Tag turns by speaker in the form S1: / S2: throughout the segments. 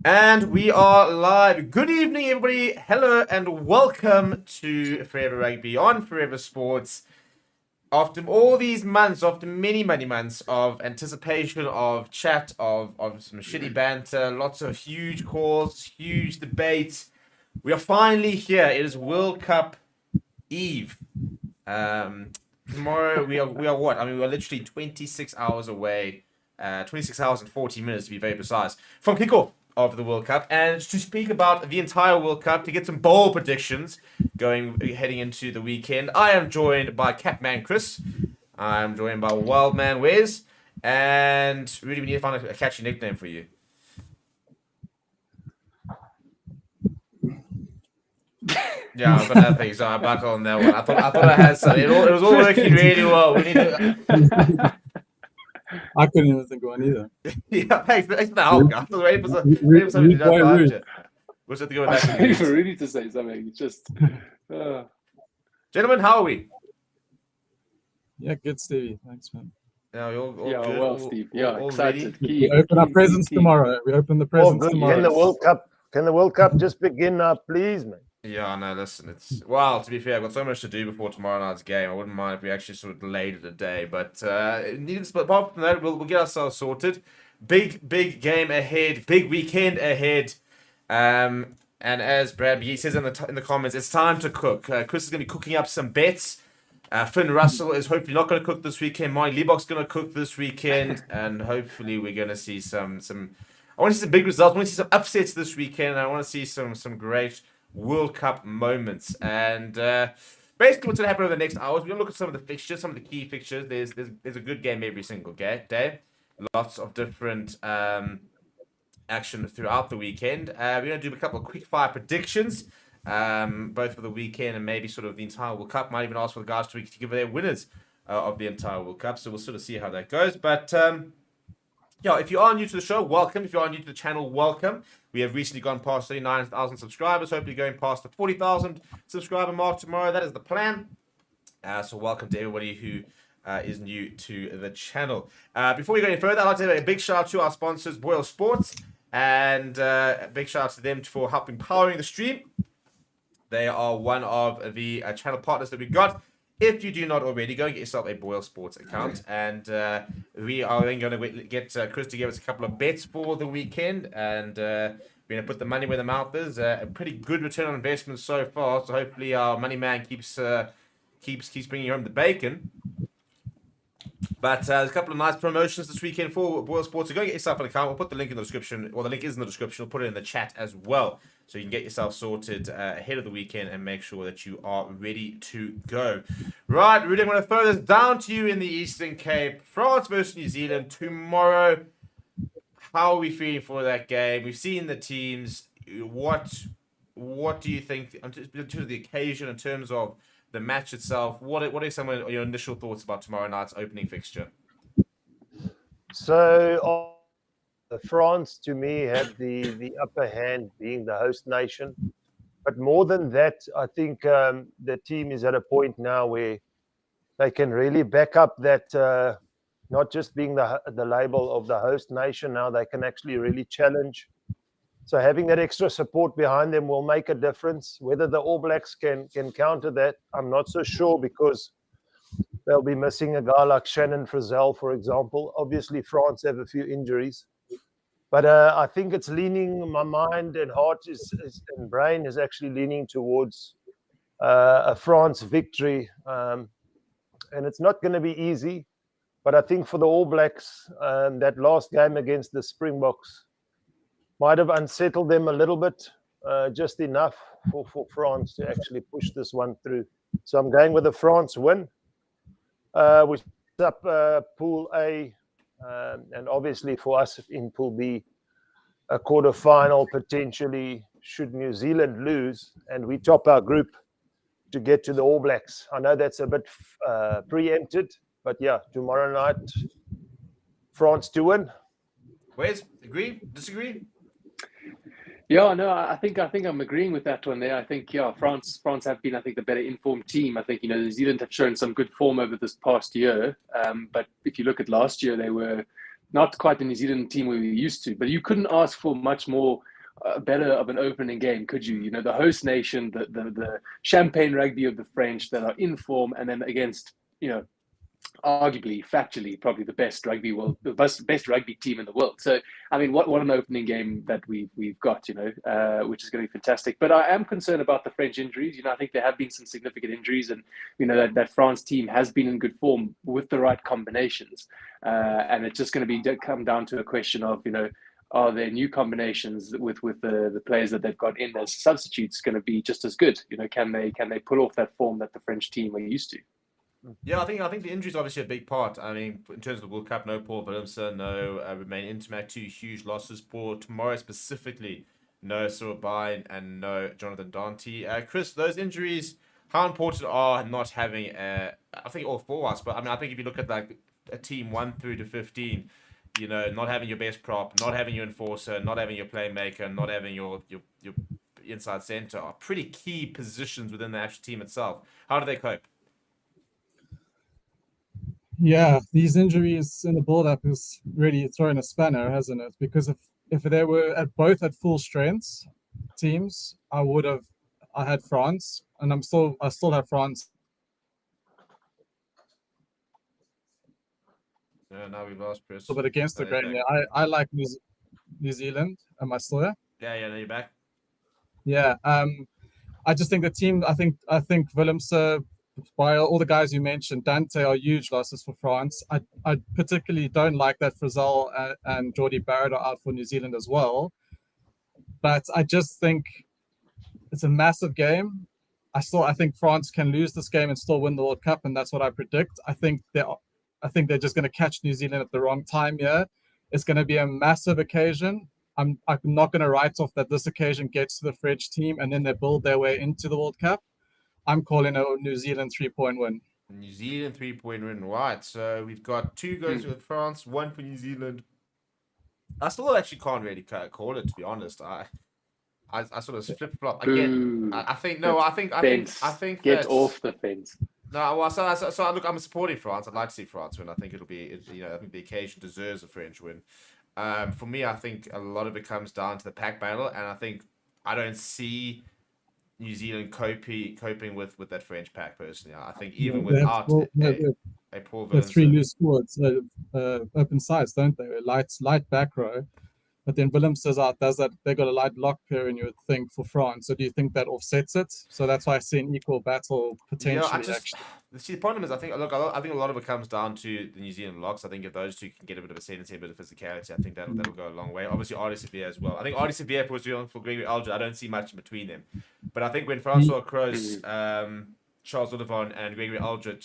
S1: And we are live. Good evening, everybody. Hello, and welcome to Forever Rugby on Forever Sports. After all these months, after many, many months of anticipation, of chat, of some shitty banter, lots of huge calls, huge debates, we are finally here. It is World Cup Eve. Tomorrow we are what? I mean, we are literally 26 hours away, 26 hours and 40 minutes to be very precise, from kickoff of the World Cup. And to speak about the entire World Cup, to get some bold predictions heading into the weekend, I am joined by Catman Chris. I'm joined by Wildman Wes, and really we need to find a catchy nickname for you. Yeah, I've got nothing, so I'm back on that one. I thought I had something. It was all working really well. We need to.
S2: I couldn't even think of one either.
S1: Yeah, thanks for the help. I was waiting for somebody to jump behind you. We'll just have to go back
S3: to for Rudy to say something. Just,
S1: gentlemen, how are we?
S2: Yeah, good, Stevie. Thanks, man.
S1: Yeah, all
S3: good. Well, Steve. Yeah, excited.
S2: We open our presents tomorrow. We open the presents tomorrow.
S4: Can the World Cup just begin now, please, man?
S1: Yeah, no, listen, it's well, to be fair, I've got so much to do before tomorrow night's game. I wouldn't mind if we actually sort of delayed it a day, but apart from that, we'll get ourselves sorted. Big game ahead, big weekend ahead. And as Brad he says in the comments, it's time to cook. Chris is going to be cooking up some bets. Finn Russell is hopefully not going to cook this weekend. Mike Liebach's going to cook this weekend, and hopefully we're going to see some. I want to see some big results. I want to see some upsets this weekend. I want to see some great World Cup moments. And basically what's going to happen over the next hours, we're going to look at some of the fixtures, some of the key fixtures. There's a good game every single day. Lots of different action throughout the weekend. We're going to do a couple of quick fire predictions, both for the weekend and maybe sort of the entire World Cup. Might even ask for the guys to give their winners of the entire World Cup. So we'll sort of see how that goes. But yeah, if you are new to the show, welcome. If you are new to the channel, welcome. We have recently gone past 39,000 subscribers. Hopefully going past the 40,000 subscriber mark tomorrow. That is the plan. So welcome to everybody who is new to the channel. Before we go any further, I'd like to give a big shout out to our sponsors, BOYLESPORTS, and a big shout out to them for helping powering the stream. They are one of the channel partners that we've got. If you do not already, go and get yourself a BOYLESPORTS account. And we are then going to get Chris to give us a couple of bets for the weekend. And we're going to put the money where the mouth is. A pretty good return on investment so far. So hopefully our money man keeps bringing home the bacon. But there's a couple of nice promotions this weekend for BOYLESPORTS. So go get yourself an account. We'll put the link in the description. Well, the link is in the description. We'll put it in the chat as well. So you can get yourself sorted ahead of the weekend and make sure that you are ready to go. Right, Rudy, I'm going to throw this down to you in the Eastern Cape. France versus New Zealand tomorrow. How are we feeling for that game? We've seen the teams. What do you think in terms of the occasion, in terms of the match itself? What are some of your initial thoughts about tomorrow night's opening fixture?
S4: So France, to me, had the upper hand being the host nation. But more than that, I think the team is at a point now where they can really back up that not just being the label of the host nation. Now they can actually really challenge. So having that extra support behind them will make a difference. Whether the All Blacks can counter that, I'm not so sure, because they'll be missing a guy like Shannon Frizzell, for example. Obviously, France have a few injuries. But I think it's leaning, my mind and heart and brain is actually leaning towards a France victory. And it's not going to be easy. But I think for the All Blacks, that last game against the Springboks might have unsettled them a little bit, just enough for France to actually push this one through. So I'm going with a France win, which is up Pool A. And obviously for us in Pool B, a quarterfinal potentially should New Zealand lose and we top our group to get to the All Blacks. I know that's a bit preempted, but yeah, tomorrow night, France to win.
S1: Wes, agree? Disagree?
S3: Yeah, no, I think I'm agreeing with that one there. I think, yeah, France have been, I think, the better informed team. I think, New Zealand have shown some good form over this past year. But if you look at last year, they were not quite the New Zealand team we were used to, but you couldn't ask for much more better of an opening game, could you? You know, the host nation, the champagne rugby of the French that are in form, and then against, you know, arguably, factually, probably the best rugby team in the world. So, I mean, what an opening game that we've got, you know, which is going to be fantastic. But I am concerned about the French injuries. You know, I think there have been some significant injuries, and you know that France team has been in good form with the right combinations, and it's just going to come down to a question of, you know, are there new combinations with the players that they've got in as substitutes going to be just as good? You know, can they pull off that form that the French team are used to?
S1: Yeah, I think the injury is obviously a big part. I mean, in terms of the World Cup, no Paul Willemse, no Remain Intermac, two huge losses. For tomorrow specifically, no Surabaya and no Jonathan Dante. Chris, those injuries, how important are not having, I think all for us, but I mean, I think if you look at like a team 1 through to 15, you know, not having your best prop, not having your enforcer, not having your playmaker, not having your inside center are pretty key positions within the actual team itself. How do they cope?
S2: Yeah, these injuries in the build-up is really thrown a spanner, hasn't it? Because if they were both at full strengths teams, I had France, and I still have France.
S1: Yeah, now we've lost Chris.
S2: But against the grain, yeah, I like New Zealand. Am I still there?
S1: Yeah, now you're back.
S2: Yeah, I just think the team. I think Willemse, by all the guys you mentioned, Dante are huge losses for France. I particularly don't like that Frizzell and Jordy Barrett are out for New Zealand as well. But I just think it's a massive game. I think France can lose this game and still win the World Cup, and that's what I predict. I think they're just going to catch New Zealand at the wrong time here. It's going to be a massive occasion. I'm not going to write off that this occasion gets to the French team and then they build their way into the World Cup. I'm calling a New Zealand 3-point win.
S1: New Zealand 3-point win, right? So we've got 2 goals with France, 1 for New Zealand. I still actually can't really call it, to be honest. I sort of flip flop again. I think
S3: get off the fence.
S1: No, well, so look, I'm supporting France. I'd like to see France win. I think it'll be, you know, I think the occasion deserves a French win. For me, I think a lot of it comes down to the pack battle, and I don't see New Zealand coping with that French pack personally. I think even without a poor
S2: the 3 new squads, open sides, don't they? Light back row. But then Willems does that. They got a light lock pair, and you would think for France. So do you think that offsets it? So that's why I see an equal battle potentially.
S1: Yeah, see, the problem is I think a lot of it comes down to the New Zealand locks. I think if those two can get a bit of ascendancy, a bit of physicality, I think that'll go a long way. Obviously, RASSIE Sevilla as well. I think RASSIE Sevilla was doing for Gregory Alger. I don't see much in between them. But I think when Francois Kroos, Charles Olivan, and Gregory Alger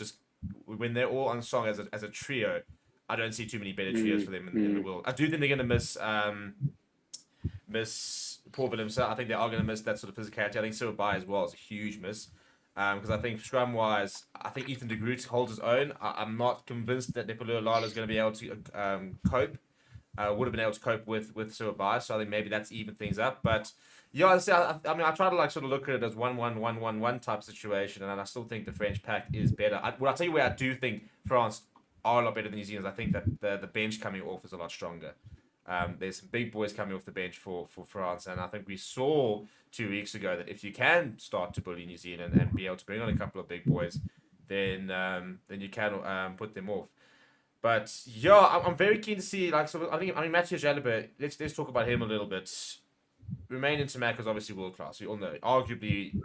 S1: when they're all on song as a trio, I don't see too many better trios for them in the world. I do think they're going to miss Paul Willemse. I think they are going to miss that sort of physicality. I think Surabaya as well is a huge miss. Because I think scrum-wise, I think Ethan de Groot holds his own. I'm not convinced that Nepalua Lala is going to be able to cope. Would have been able to cope with Surabaya, so I think maybe that's even things up. But yeah, I mean, I try to like sort of look at it as 1-1-1-1-1 type situation, and I still think the French pack is better. I'll tell you where I do think France are a lot better than New Zealand. I think that the bench coming off is a lot stronger. There's some big boys coming off the bench for France, and I think we saw 2 weeks ago that if you can start to bully New Zealand and be able to bring on a couple of big boys, then you can put them off. But yeah, I'm very keen to see Mathieu Jalibert. Let's talk about him a little bit. Remain Intermac is obviously world class. We all know, arguably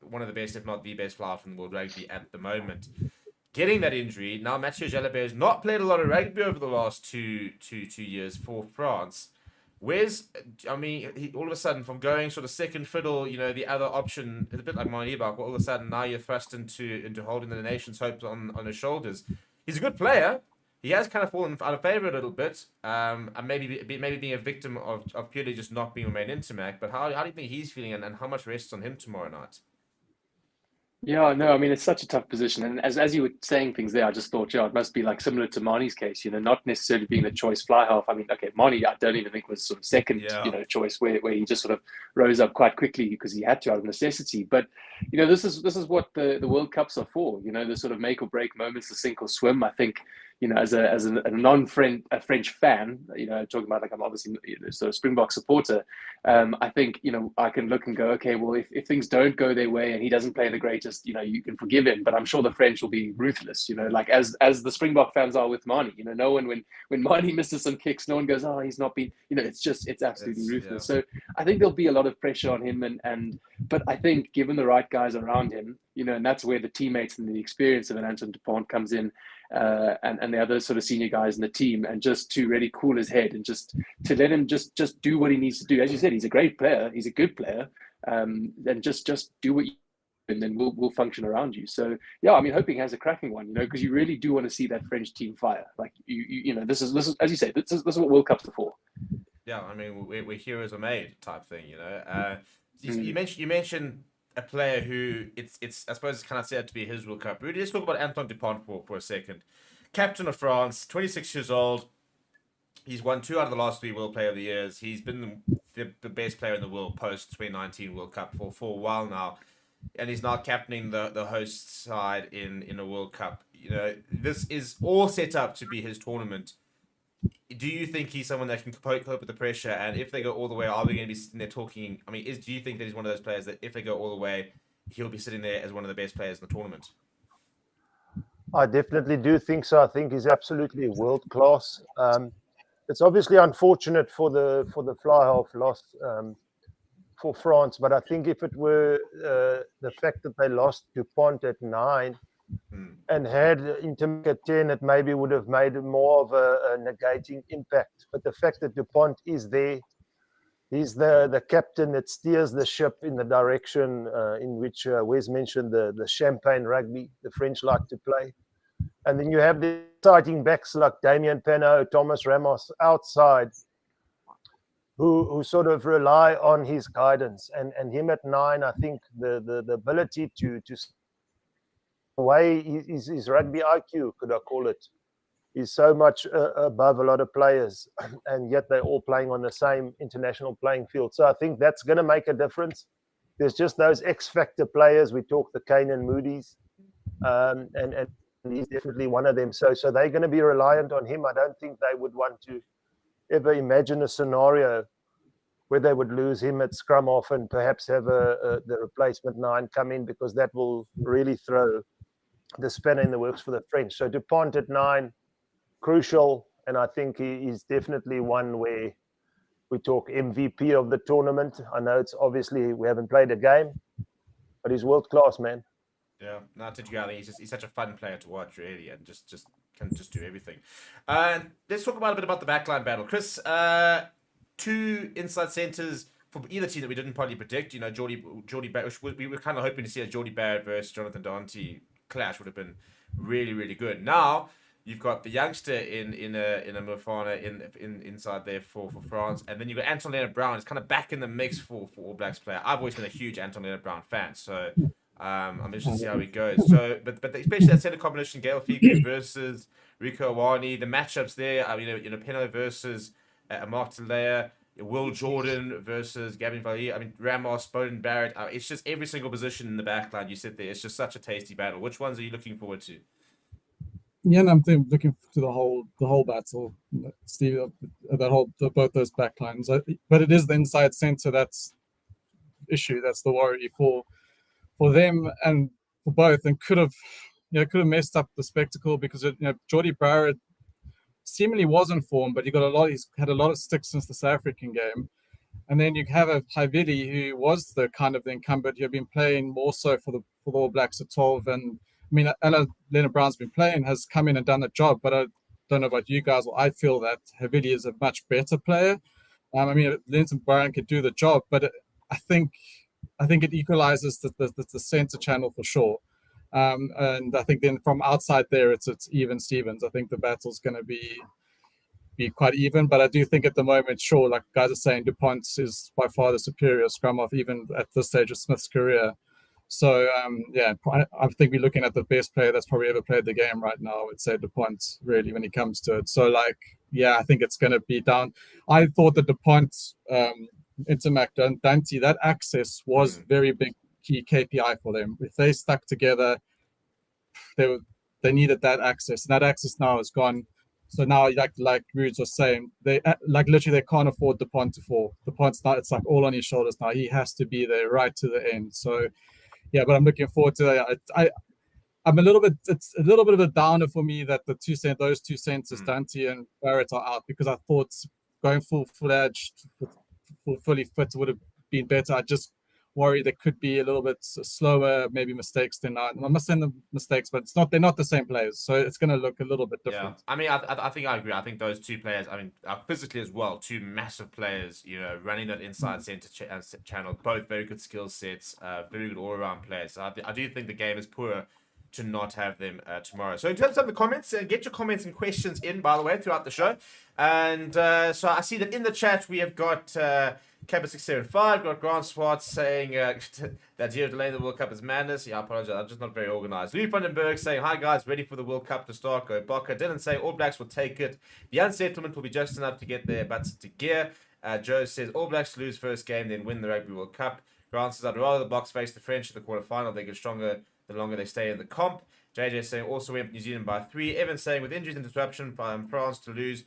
S1: one of the best, if not the best player from the world rugby at the moment. Getting that injury, now Mathieu Jalibert has not played a lot of rugby over the last two years for France. He all of a sudden, from going sort of second fiddle, you know, the other option, it's a bit like Manibak, all of a sudden now you're thrust into holding the nation's hopes on his shoulders. He's a good player. He has kind of fallen out of favour a little bit, and maybe being a victim of purely just not being Remain Intermac. But how do you think he's feeling, and how much rests on him tomorrow night?
S3: Yeah, no, I mean, it's such a tough position. And as you were saying things there, I just thought, it must be like similar to Marnie's case, you know, not necessarily being the choice fly half. I mean, okay, Marnie, I don't even think was sort of second, choice where he just sort of rose up quite quickly because he had to out of necessity. But, you know, this is what the World Cups are for, you know, the sort of make or break moments, the sink or swim. I think, as a non-French French fan, talking about like I'm obviously sort of Springbok supporter. I think I can look and go, okay, well if things don't go their way and he doesn't play the greatest, you can forgive him, but I'm sure the French will be ruthless. Like as the Springbok fans are with Mani. No one when Mani misses some kicks, no one goes, oh, he's not been. It's absolutely ruthless.
S1: Yeah.
S3: So I think there'll be a lot of pressure on him, but I think given the right guys around him, and that's where the teammates and the experience of an Anton Dupont comes in, and the other sort of senior guys in the team, and just to really cool his head and just to let him just do what he needs to do. As you said, he's a great player, he's a good player, and just do what you do, and then we'll function around you. So yeah, I mean, hoping he has a cracking one, because you really do want to see that French team fire. Like this is as you say, this is what World Cups are for.
S1: Yeah, I mean, we're heroes are made type thing, You mentioned a player who it's I suppose it's kind of said to be his World Cup. Rudy, let's talk about Anton Dupont for a second. Captain of France, 26 years old. He's won 2 out of the last 3 World Player of the Years. He's been the best player in the world post 2019 World Cup for a while now, and he's now captaining the host side in a World Cup. This is all set up to be his tournament. Do you think he's someone that can cope with the pressure? And if they go all the way, are we going to be sitting there talking? I mean, do you think that he's one of those players that if they go all the way, he'll be sitting there as one of the best players in the tournament?
S4: I definitely do think so. I think he's absolutely world class. It's obviously unfortunate for the fly half loss for France, but I think if it were the fact that they lost Dupont at 9 and had Intermac at 10, it maybe would have made more of a negating impact. But the fact that Dupont is there, he's the captain that steers the ship in the direction in which Wes mentioned the champagne rugby the French like to play. And then you have the exciting backs like Damien Penaud, Thomas Ramos outside, who sort of rely on his guidance. And him at 9, I think the ability to way his rugby IQ, could I call it, is so much above a lot of players, and yet they're all playing on the same international playing field. So I think that's going to make a difference. There's just those X-factor players. We talk the Kane and Moody's, and he's definitely one of them. So they're going to be reliant on him. I don't think they would want to ever imagine a scenario where they would lose him at scrum off and perhaps have the replacement 9 come in, because that will really throw the spanner in the works for the French. So Dupont at 9, crucial, and I think he is definitely one where we talk MVP of the tournament. I know it's obviously we haven't played a game, but he's world class, man.
S1: Yeah, no, he's such a fun player to watch, really, and just can just do everything. And let's talk about a bit about the backline battle, Chris. 2 inside centers for either team that we didn't probably predict. Geordie Barrett. We were kind of hoping to see a Geordie Barrett versus Jonathan Dante clash would have been really, really good. Now you've got the youngster in a Mofana inside there for France, and then you've got Anton Lienert-Brown. It's kind of back in the mix for All Blacks player. I've always been a huge Anton Lienert-Brown fan, so I'm interested to see how he goes. So, but especially that center combination, Gael Fiku versus Rico Awani, the matchups there. I mean, Penaud versus Mark Talea, Will Jordan versus Gavin Vailly. I mean, Ramos, Bowden Barrett. It's just every single position in the backline you sit there. It's just such a tasty battle. Which ones are you looking forward to?
S2: Yeah, and I'm looking to the whole battle, Steve. Both those backlines. But it is the inside center that's issue. That's the worry for them and for both, and could have messed up the spectacle, because Geordie Barrett seemingly was in form, but he's had a lot of sticks since the South African game. And then you have a Havili, who was the kind of the incumbent, who had been playing more so for the All Blacks at 12. And I mean, Ella Lienert-Brown's been playing, has come in and done the job, but I don't know about you guys. Well, I feel that Havili is a much better player. I mean, Lienert-Brown could do the job, but I think it equalizes the center channel for sure. And I think then from outside there, it's even Stevens. I think the battle's going to be quite even, but I do think at the moment, sure, like guys are saying, Dupont is by far the superior scrum off, even at this stage of Smith's career. So I think we're looking at the best player that's probably ever played the game right now. I would say Dupont, really, when it comes to it. So I think it's going to be down. I thought that Dupont, Intermac, Dante, that access was very big key KPI for them. If they stuck together, they they needed that access, and that access now is gone. So now, like Rudes was saying, they literally they can't afford the Dupont to fall. Dupont's now, it's like all on his shoulders now. He has to be there right to the end. So yeah, but I'm looking forward to it. I'm a little bit. It's a little bit of a downer for me that those two centers, Dante and Barrett, are out, because I thought going full-fledged, fully fit would have been better. I just worry there could be a little bit slower, maybe mistakes than I must send them mistakes, but they're not the same players, so it's going to look a little bit different.
S1: Yeah, I mean, I think I agree. I think those two players, I mean, physically as well, two massive players, you know, running that inside center channel, both very good skill sets, very good all-around players. So I do think the game is poor to not have them tomorrow. So in terms of the comments, get your comments and questions in, by the way, throughout the show. And so I see that in the chat we have got Kappa675, got Grant Swartz saying that Gio delaying the World Cup is madness. Yeah, I apologize, I'm just not very organized. Lou Vandenberg saying, hi guys, ready for the World Cup to start, go Boca. Dylan saying, All Blacks will take it. The unsettlement will be just enough to get their butts to gear. Joe says, All Blacks lose first game, then win the Rugby World Cup. Grant says, I'd rather the Box face the French in the quarterfinal. They get stronger the longer they stay in the comp. JJ saying, also went New Zealand by 3. Evan saying, with injuries and disruption, France to lose.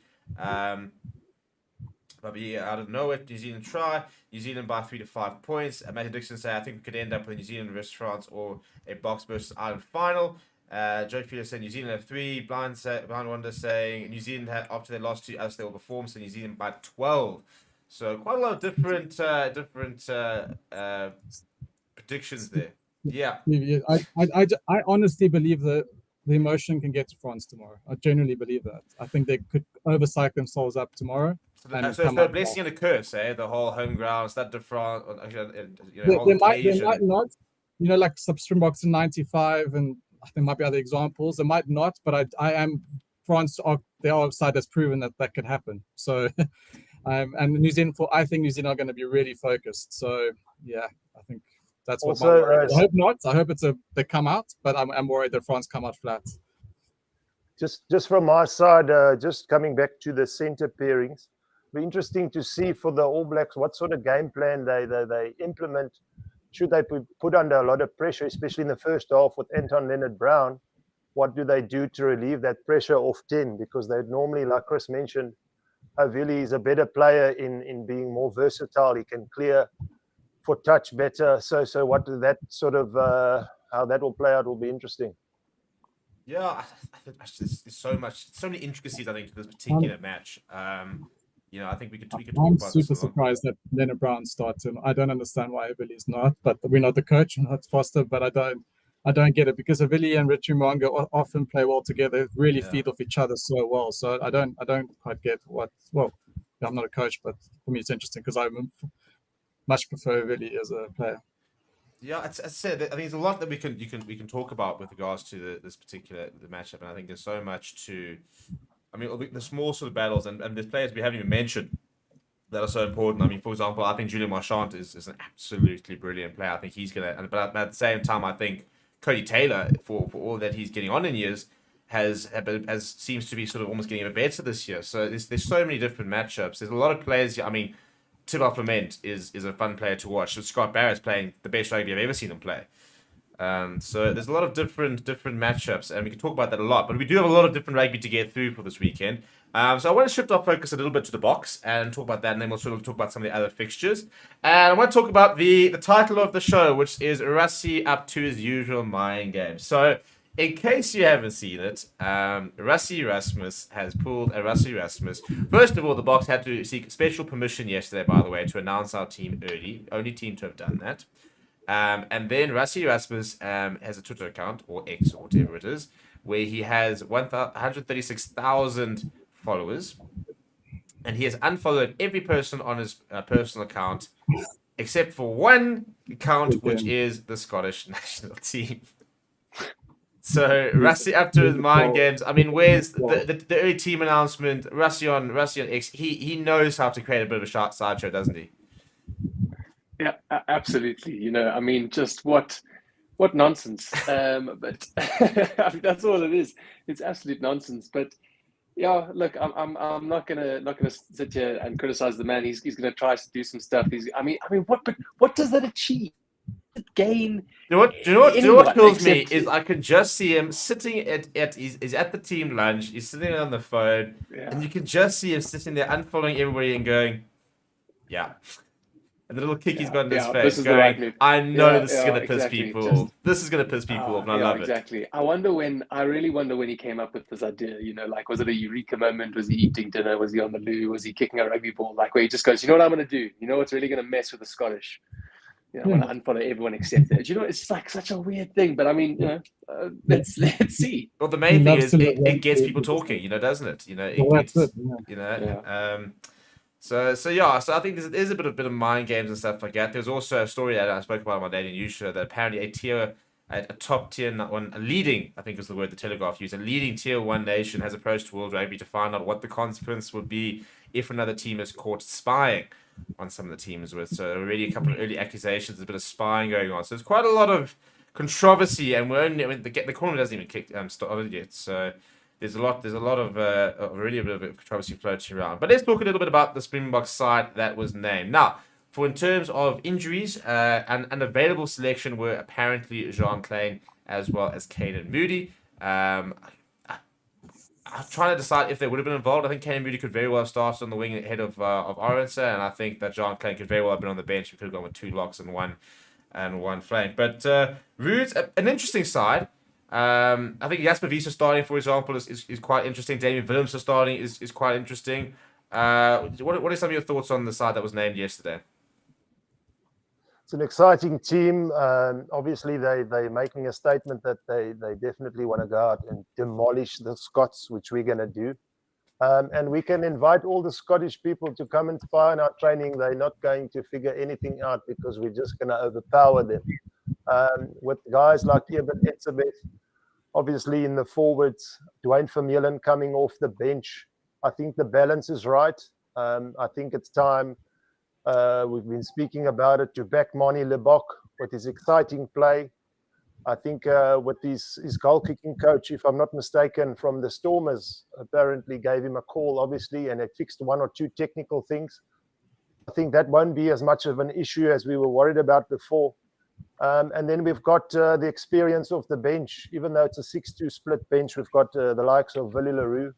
S1: But out of nowhere, New Zealand try. New Zealand by 3 to 5 points. Matthew Dixon saying, I think we could end up with New Zealand versus France or a Box versus Ireland final. Joe Peter saying New Zealand have 3. Blind Wonder saying New Zealand after they lost to us, they will perform. So New Zealand by 12. So quite a lot of different predictions there. Yeah.
S2: I honestly believe that the emotion can get to France tomorrow. I genuinely believe that. I think they could oversight themselves up tomorrow.
S1: So it's a blessing and a curse, eh? The whole home ground, Stade de France,
S2: they might not. You know, like Springboks in '95, and there might be other examples. They might not, but I am France. They are a side that's proven that could happen. So, and New Zealand, I think New Zealand are going to be really focused. So, yeah, I think that's what.
S4: Also,
S2: I hope not. I hope they come out, but I'm worried that France come out flat.
S4: Just from my side, just coming back to the center pairings, be interesting to see for the All Blacks what sort of game plan they implement. Should they be put under a lot of pressure, especially in the first half with Anton Leonard-Brown? What do they do to relieve that pressure off 10? Because they normally, like Chris mentioned, Havili is a better player in being more versatile. He can clear for touch better. So what do that sort of how that will play out will be interesting.
S1: Yeah, there's so many intricacies, I think, to this particular match. You know, I think we could talk
S2: I'm
S1: about
S2: super surprised that Leonard Brown started. I don't understand why Havili's not, but we're not the coach, and that's Foster, but I don't get it, because Havili and Richie Mwanga often play well together, really feed off each other so well. So I don't quite get I'm not a coach, but for me it's interesting because I much prefer Havili as a player.
S1: Yeah, as I said, I think there's a lot that we can talk about with regards to this particular matchup, and I think there's so much to. I mean, the small sort of battles, and there's players we haven't even mentioned that are so important. I mean, for example, I think Julian Marchand is an absolutely brilliant player. I think he's gonna, but at the same time, I think Cody Taylor, for all that he's getting on in years, has seems to be sort of almost getting a bit better this year. So there's so many different matchups. There's a lot of players. I mean, Thibaut Clement is a fun player to watch. So Scott Barrett's playing the best rugby I've ever seen him play. So there's a lot of different matchups, and we can talk about that a lot. But we do have a lot of different rugby to get through for this weekend. So I want to shift our focus a little bit to the box and talk about that, and then we'll sort of talk about some of the other fixtures. And I want to talk about the title of the show, which is RASSIE up to his usual mind game. So in case you haven't seen it, RASSIE Rasmus has pulled a RASSIE Rasmus. First of all, the box had to seek special permission yesterday, by the way, to announce our team early. Only team to have done that. And then RASSIE Rasmus has a Twitter account, or X, or whatever it is, where he has 136,000 followers. And he has unfollowed every person on his personal account, except for one account, which is the Scottish national team. So RASSIE up to his mind games. I mean, where's the early team announcement? RASSIE on X. He knows how to create a bit of a sideshow, doesn't he?
S3: Yeah, absolutely. You know, I mean, just what nonsense. But I mean, that's all it is. It's absolute nonsense. But yeah, look, I'm not gonna sit here and criticize the man. He's gonna try to do some stuff. I mean, what does that achieve? gain.
S1: Do you know what kills me
S3: except-
S1: is I can just see him sitting he's at the team lunch, he's sitting on the phone, and you can just see him sitting there unfollowing everybody and going, yeah. And the little kick he's got in his face,
S3: this is the right
S1: going,
S3: move.
S1: I know
S3: Yeah,
S1: this is gonna piss
S3: exactly.
S1: people
S3: Just-
S1: off. This is gonna piss people off, and I love it.
S3: Exactly. I really wonder when he came up with this idea, like, was it a eureka moment? Was he eating dinner? Was he on the loo? Was he kicking a rugby ball? Like, where he just goes, you know what I'm going to do? You know what's really going to mess with the Scottish? I'm going to unfollow everyone except it. It's like such a weird thing, but I mean, let's see.
S1: Well, the main thing
S2: loves
S1: is
S2: to
S1: it
S2: live
S1: gets
S2: on
S1: people
S2: the-
S1: talking, doesn't it?
S2: Well, that's it,
S1: So I think there's a bit of mind games and stuff like that. There's also a story that I spoke about on my daily news show that apparently a top tier one, a leading, I think is the word the Telegraph used, a leading tier 1 nation has approached World Rugby to find out what the consequence would be if another team is caught spying on some of the teams with. So already a couple of early accusations, a bit of spying going on. So there's quite a lot of controversy, and the tournament hasn't even started yet. So there's a lot of already a bit of controversy floating around. But let's talk a little bit about the Springboks side that was named. Now, in terms of injuries, an available selection were apparently Jean Klein as well as Caden Moody. I'm trying to decide if they would have been involved. I think Caden Moody could very well have started on the wing ahead of Orense, and I think that Jean Klein could very well have been on the bench. We could have gone with 2 locks and one flank. But Rude's an interesting side. I think Jasper Wiese starting, for example, is quite interesting. Damien Willems starting is quite interesting. What are some of your thoughts on the side that was named yesterday?
S4: It's an exciting team. Obviously, they're making a statement that they definitely want to go out and demolish the Scots, which we're going to do. And we can invite all the Scottish people to come and spy in our training. They're not going to figure anything out because we're just going to overpower them. With guys like Eben Etzebeth, obviously in the forwards, Dwayne Vermeulen coming off the bench. I think the balance is right. I think it's time. We've been speaking about it, to back Mani Lebok with his exciting play. I think with his goal-kicking coach, if I'm not mistaken, from the Stormers, apparently gave him a call, obviously, and they fixed 1 or 2 technical things. I think that won't be as much of an issue as we were worried about before. And then we've got the experience of the bench. Even though it's a 6-2 split bench, we've got the likes of Willie Leroux,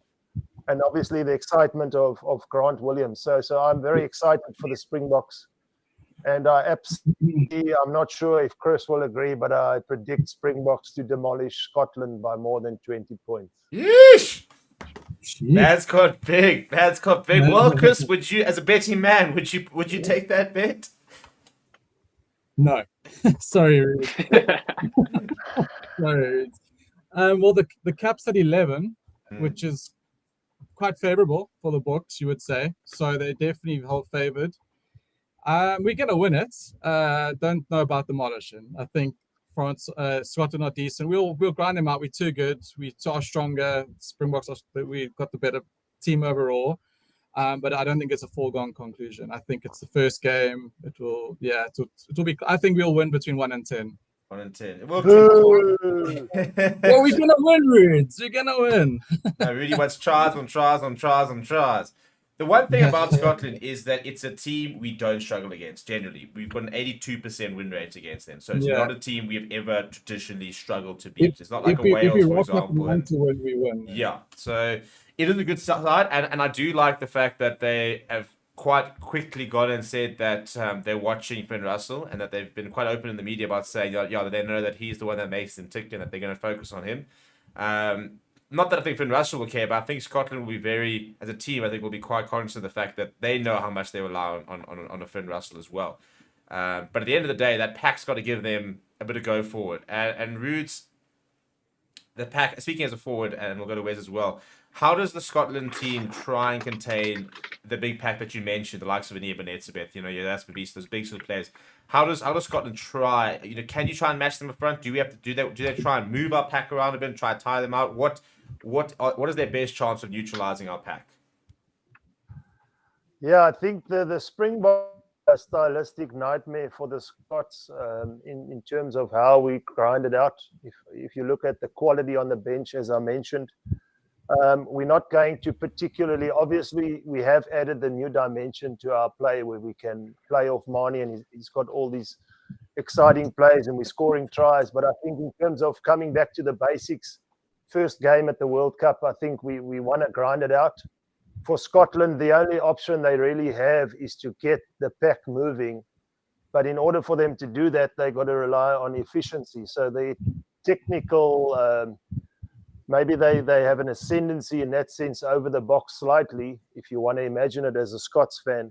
S4: and obviously the excitement of Grant Williams. So I'm very excited for the Springboks. And I'm not sure if Chris will agree, but I predict Springboks to demolish Scotland by more than 20 points.
S1: Yeesh! That's got big. Well, Chris, would you, as a betting man, would you take that bet?
S2: No. Sorry, Rude. Sorry, Rude. Well, the cap's at 11, which is quite favorable for the books, you would say. So they definitely hold favored. We're going to win it. Don't know about demolishing. I think France, Scotland are decent. We'll grind them out. We're too good. We are stronger. Springboks we've got the better team overall. But I don't think it's a foregone conclusion. I think it's the first game. It will be. I think we'll win between 1 and 10.
S1: 1 and 10.
S2: Well, we're gonna win, Rudes. We're gonna win.
S1: No, Rudy wants tries on tries on tries on tries. The one thing about Scotland is that it's a team we don't struggle against. Generally, we've got an 82% win rate against them, so it's not a team we've ever traditionally struggled to beat. It's not like a Wales, for example.
S2: We win.
S1: Yeah, so it is a good side, and I do like the fact that they have quite quickly gone and said that they're watching Finn Russell, and that they've been quite open in the media about saying, that they know that he's the one that makes them tick and that they're going to focus on him. Not that I think Finn Russell will care, but I think Scotland will be as a team, I think will be quite conscious of the fact that they know how much they rely on a Finn Russell as well. But at the end of the day, that pack's got to give them a bit of go forward. And Rude's, the pack, speaking as a forward, and we'll go to Wes as well, how does the Scotland team try and contain the big pack that you mentioned, the likes of an Eben Etzebeth, your Jasper Wiese, those big sort of players? How does Scotland try? Can you try and match them up front? Do we have to do that? Do they try and move our pack around a bit and try to tie them out? What is their best chance of neutralizing our pack?
S4: Yeah, I think the Springbok a stylistic nightmare for the Scots in terms of how we grind it out. If you look at the quality on the bench, as I mentioned, we're not going to particularly, obviously, we have added the new dimension to our play where we can play off Mani, and he's got all these exciting plays and we're scoring tries. But I think in terms of coming back to the basics, first game at the World Cup, I think we want to grind it out. For Scotland, the only option they really have is to get the pack moving. But in order for them to do that, they got to rely on efficiency. So the technical, maybe they have an ascendancy in that sense over the box slightly, if you want to imagine it as a Scots fan.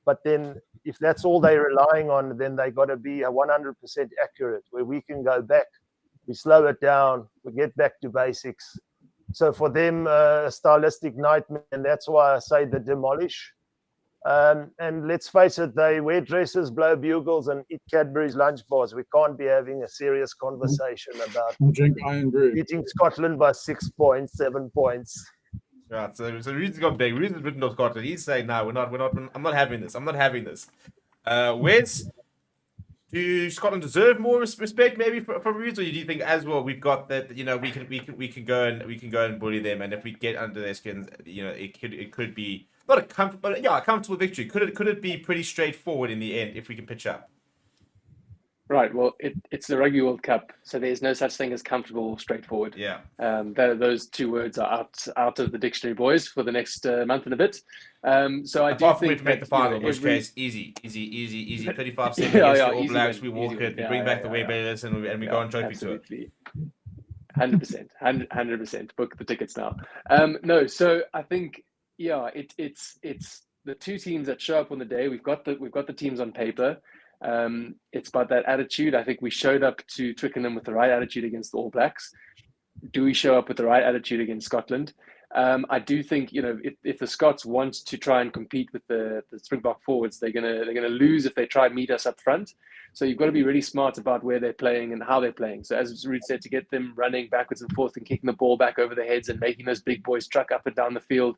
S4: But then if that's all they're relying on, then they got to be 100% accurate, where we can go back, we slow it down, we get back to basics. So for them, a stylistic nightmare, and that's why I say the demolish. And let's face it, they wear dresses, blow bugles, and eat Cadbury's lunch bars. We can't be having a serious conversation about
S2: drink iron brew.
S4: beating Scotland by 6 points, 7 points.
S1: Right, so Reed's got big. Reed's written to Scotland. He's saying, no, I'm not having this. I'm not having this. Wes, do Scotland deserve more respect maybe from Reeds, or do you think as well we've got that, you know, we can go and bully them, and if we get under their skins, you know, it could be not a comfortable victory. Could it be pretty straightforward in the end if we can pitch up?
S3: Right. Well, it's the Rugby World Cup, so there's no such thing as comfortable or straightforward.
S1: Yeah.
S3: Those two words are out of the dictionary, boys, for the next month and a bit. So I do think
S1: we make the final, in which case easy. 35 seconds against the All Blacks. We walk it. We bring back the way bailers, and we go on trophy tour.
S3: 100%. Book the tickets now. No, so I think it's the two teams that show up on the day. We've got the teams on paper. It's about that attitude. I think we showed up to Twickenham with the right attitude against the All Blacks. Do we show up with the right attitude against Scotland? I do think, you know, if the Scots want to try and compete with the Springbok forwards, they're gonna lose if they try and meet us up front. So you've got to be really smart about where they're playing and how they're playing. So as Ruud said, to get them running backwards and forth and kicking the ball back over their heads and making those big boys truck up and down the field.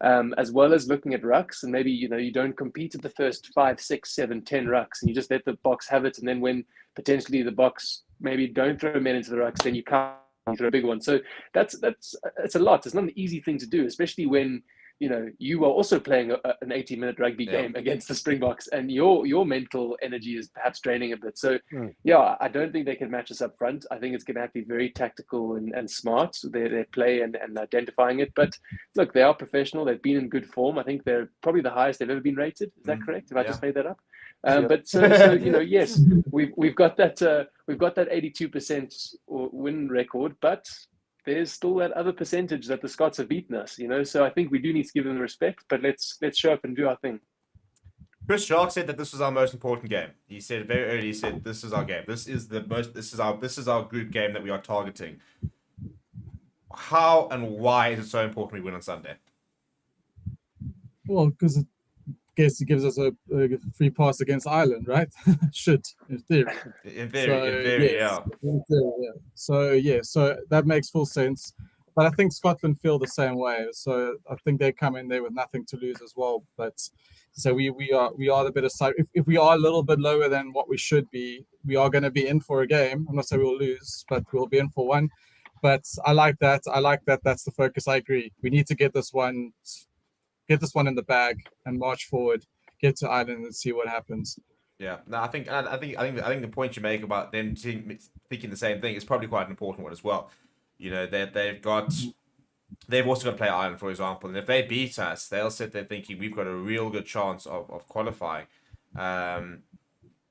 S3: As well as looking at rucks, and maybe, you know, you don't compete at the first 5, 6, 7, 10 rucks, and you just let the box have it, and then when potentially the box maybe don't throw men into the rucks, then you can't throw a big one. So that's a lot. It's not an easy thing to do, especially when, you know, you are also playing an 80-minute rugby game against the Springboks, and your mental energy is perhaps draining a bit. So I don't think they can match us up front. I think it's going to have to be very tactical and smart, their play and identifying it. But look, they are professional. They've been in good form. I think they're probably the highest they've ever been rated. Is that correct? Have I just made that up? But so you know, yes, we've got that 82% win record, but there's still that other percentage that the Scots have beaten us, you know. So I think we do need to give them the respect, but let's show up and do our thing.
S1: Chris Shark said that this was our most important game. He said very early, he said, this is our game. This is our group game that we are targeting. How and why is it so important we win on Sunday?
S2: Well, because I guess it gives us a free pass against Ireland, right? Should, in theory.
S1: In theory,
S2: yeah. So that makes full sense. But I think Scotland feel the same way. So I think they come in there with nothing to lose as well. But so we are the better side. If we are a little bit lower than what we should be, we are going to be in for a game. I'm not saying we'll lose, but we'll be in for one. But I like that. That's the focus. I agree. We need to get this one in the bag and march forward, get to Ireland and see what happens.
S1: Yeah, no, I think the point you make about them thinking the same thing is probably quite an important one as well. You know, they've also got to play Ireland, for example, and if they beat us, they'll sit there thinking we've got a real good chance of qualifying.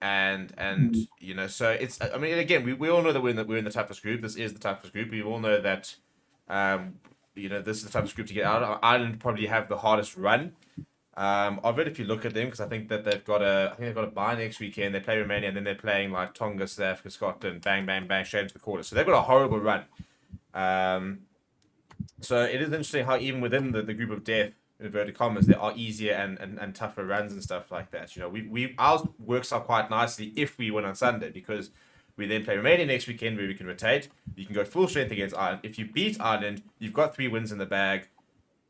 S1: And you know, so it's, I mean, again, we all know that we're in the toughest group. This is the toughest group. We all know that. You know, this is the toughest group to get out of. Ireland probably have the hardest run of it if you look at them, because I think they've got a bye next weekend. They play Romania, and then they're playing like Tonga, South Africa, Scotland, bang, bang, bang, straight into the quarter. So they've got a horrible run. So it is interesting how even within the group of death, in inverted commas, there are easier and tougher runs and stuff like that. You know, ours works out quite nicely if we win on Sunday, because we then play Romania next weekend where we can rotate. You can go full strength against Ireland. If you beat Ireland, you've got 3 wins in the bag.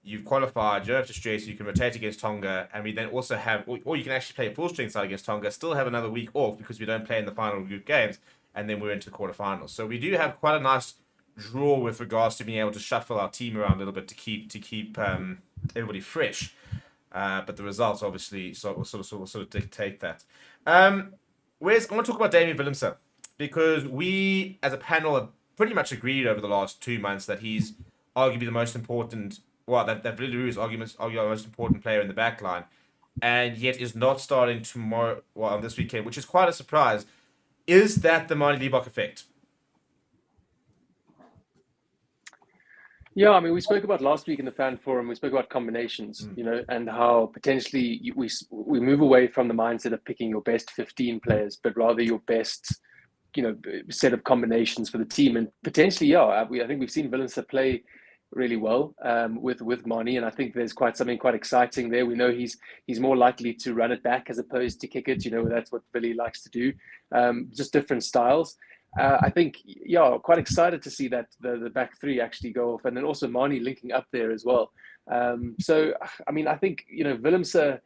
S1: You've qualified. You don't have to stress. You can rotate against Tonga. And we then also have, or you can actually play a full strength side against Tonga, still have another week off because we don't play in the final group games. And then we're into the quarterfinals. So we do have quite a nice draw with regards to being able to shuffle our team around a little bit to keep everybody fresh. But the results obviously sort of dictate that. I want to talk about Damian Willemse, because we, as a panel, have pretty much agreed over the last 2 months that he's arguably the most important, that Villaroo is arguably the most important player in the back line, and yet is not starting tomorrow, on this weekend, which is quite a surprise. Is that the Marnie Liebach effect?
S3: Yeah, I mean, we spoke about last week in the fan forum. We spoke about combinations, and how potentially we move away from the mindset of picking your best 15 players, but rather your best, set of combinations for the team. And potentially, I think we've seen Willemse play really well with Marnie, and I think there's something quite exciting there. We know he's more likely to run it back as opposed to kick it. That's what Billy likes to do. Just different styles. I think, quite excited to see that the back three actually go off, and then also Marnie linking up there as well. So, I mean, I think, Willemse,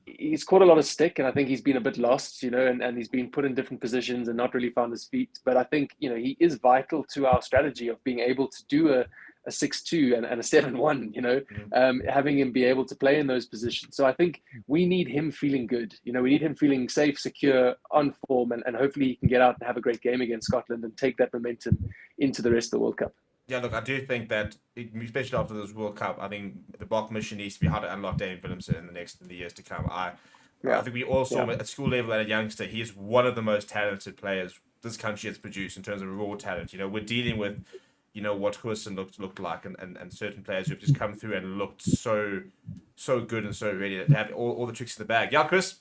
S3: he's caught a lot of stick, and I think he's been a bit lost, and he's been put in different positions and not really found his feet. But I think, he is vital to our strategy of being able to do a 6-2 and a 7-1, having him be able to play in those positions. So I think we need him feeling good. We need him feeling safe, secure, on form, and hopefully he can get out and have a great game against Scotland and take that momentum into the rest of the World Cup.
S1: Yeah, look, I do think that, especially after this World Cup, I think the Bach mission needs to be how to unlock Damian Willemse in the years to come. I think we all saw at school level and a youngster, he is one of the most talented players this country has produced in terms of raw talent. We're dealing with what Husson looked like, and certain players who've just come through and looked so good and so ready to have all the tricks in the bag. Yeah, Chris?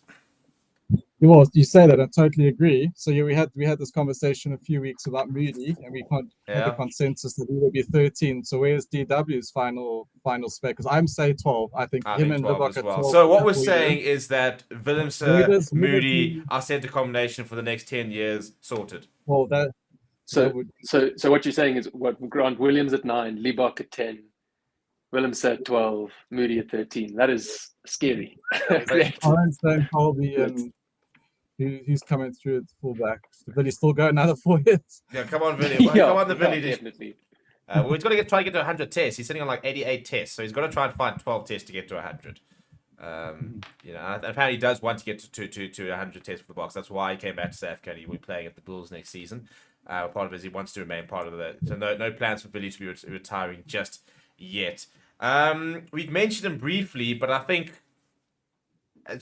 S2: Well, you say that, I totally agree. So we had this conversation a few weeks about Moody, and we can't have a consensus that he will be 13. So where's DW's final spec? Because I'm saying 12. I think him and Liebach
S1: as well.
S2: 12.
S1: So what we're saying is that Willemse, Moody, our centre combination for the next 10 years sorted.
S2: Well,
S3: So what you're saying is Grant Williams at 9, Liebach at 10, Willemse at 12, Moody at 13. That is scary.
S2: Einstein, Colby, and who's coming through at fullback? Will he still go another 4 years?
S1: Yeah, come on, Billy. Come on, the Billy.
S3: Definitely.
S1: He's got to try to get to 100 tests. He's sitting on like 88 tests, so he's got to try and find 12 tests to get to 100. And apparently he does want to get to 100 tests for the box. That's why he came back to South Africa and he will be playing at the Bulls next season. Part of it is he wants to remain part of the. So no plans for Billy to be retiring just yet. We've mentioned him briefly, but I think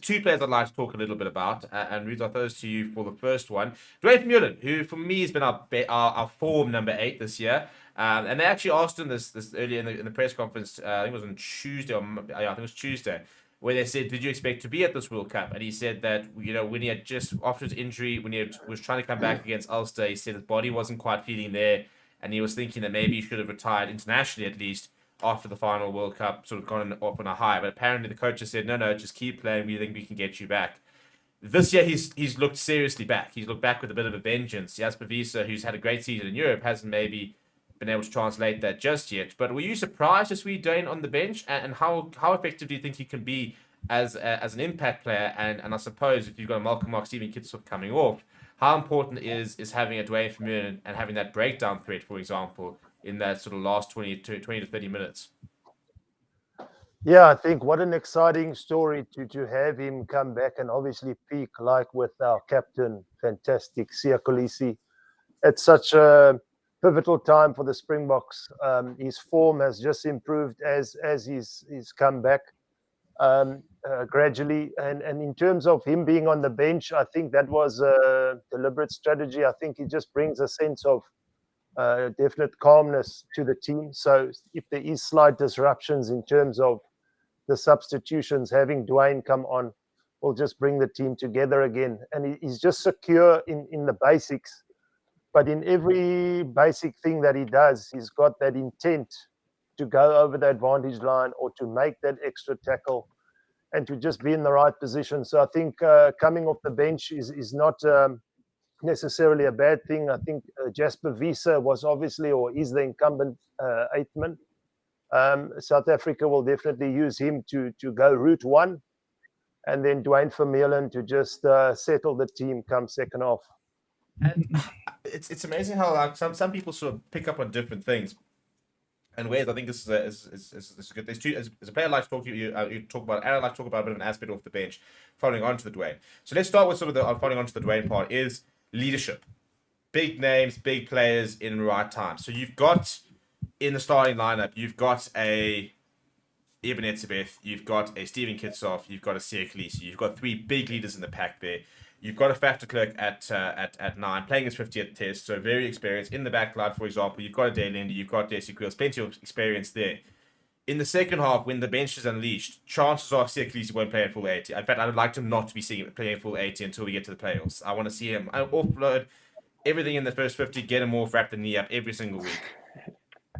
S1: two players I'd like to talk a little bit about, and Ruth, I'll throw those to you for the first one. Dwayne Vermeulen, who for me has been our form number 8 this year. And they actually asked him this earlier in the press conference. I think it was on Tuesday, I think it was Tuesday, where they said, "Did you expect to be at this World Cup?" And he said that when he had just after his injury, when he was trying to come back against Ulster, he said his body wasn't quite feeling there, and he was thinking that maybe he should have retired internationally at least after the final World Cup, sort of gone off on a high. But apparently the coach has said, no, just keep playing. We think we can get you back. This year he's looked seriously back. He's looked back with a bit of a vengeance. Jasper Wiese, who's had a great season in Europe, hasn't maybe been able to translate that just yet. But were you surprised to see Dwayne on the bench? And how effective do you think he can be as an impact player? And I suppose if you've got a Malcolm Mark, Stephen Kitshoff coming off, how important is having a Dwayne Vermeulen and having that breakdown threat, for example, in that sort of last 20 to 30 minutes?
S4: Yeah, I think what an exciting story to have him come back and obviously peak like with our captain, fantastic Siya Kolisi. It's such a pivotal time for the Springboks. His form has just improved as he's come back gradually. And in terms of him being on the bench, I think that was a deliberate strategy. I think he just brings a sense of definite calmness to the team. So if there is slight disruptions in terms of the substitutions, having Dwayne come on will just bring the team together again. And he's just secure in the basics. But in every basic thing that he does, he's got that intent to go over the advantage line or to make that extra tackle and to just be in the right position. So I think coming off the bench is not necessarily a bad thing. I think Jasper Wiese was obviously or is the incumbent 8th man. South Africa will definitely use him to go route 1, and then Dwayne Vermeulen to just settle the team come second half.
S1: And it's amazing how like some people sort of pick up on different things. And Wes, I think this is good. There's two, as a player I like to talk to you, you talk about, and I like to talk about a bit of an aspect off the bench, following on to the Dwayne. So let's start with sort of the following on to the Dwayne part is leadership. Big names, big players in the right time. So you've got in the starting lineup, you've got a Ibn Etzebeth, you've got a Steven Kitsoff, you've got a Siya Kolisi, you've got three big leaders in the pack there. You've got a Factor Clerk at 9, playing his 50th test, so very experienced. In the back line, for example, you've got a Daylindi, you've got Desi Quills, plenty of experience there. In the second half, when the bench is unleashed, chances are Siya Kolisi won't play in full 80. In fact, I would like him not to be seeing him playing full 80 until we get to the playoffs. I want to see him offload everything in the first 50, get him off, wrap the knee up every single week.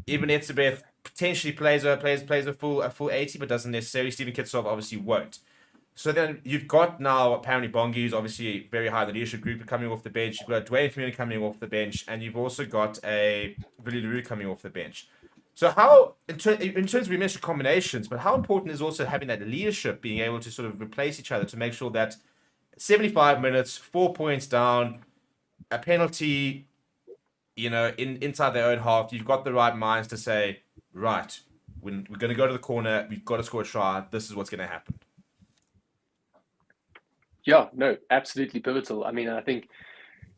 S1: Ibn Etzebeth potentially plays a full 80, but doesn't necessarily. Steven Kitsoff obviously won't. So then you've got now apparently Bongi, who's obviously very high in the leadership group, coming off the bench. You've got Dwayne Community coming off the bench, and you've also got a Willie LaRue coming off the bench. So how, in terms of we mentioned combinations, but how important is also having that leadership, being able to sort of replace each other to make sure that 75 minutes, 4 points down, a penalty, inside their own half, you've got the right minds to say, right, when we're going to go to the corner, we've got to score a try, this is what's going to happen.
S3: Yeah, no, absolutely pivotal. I mean, I think,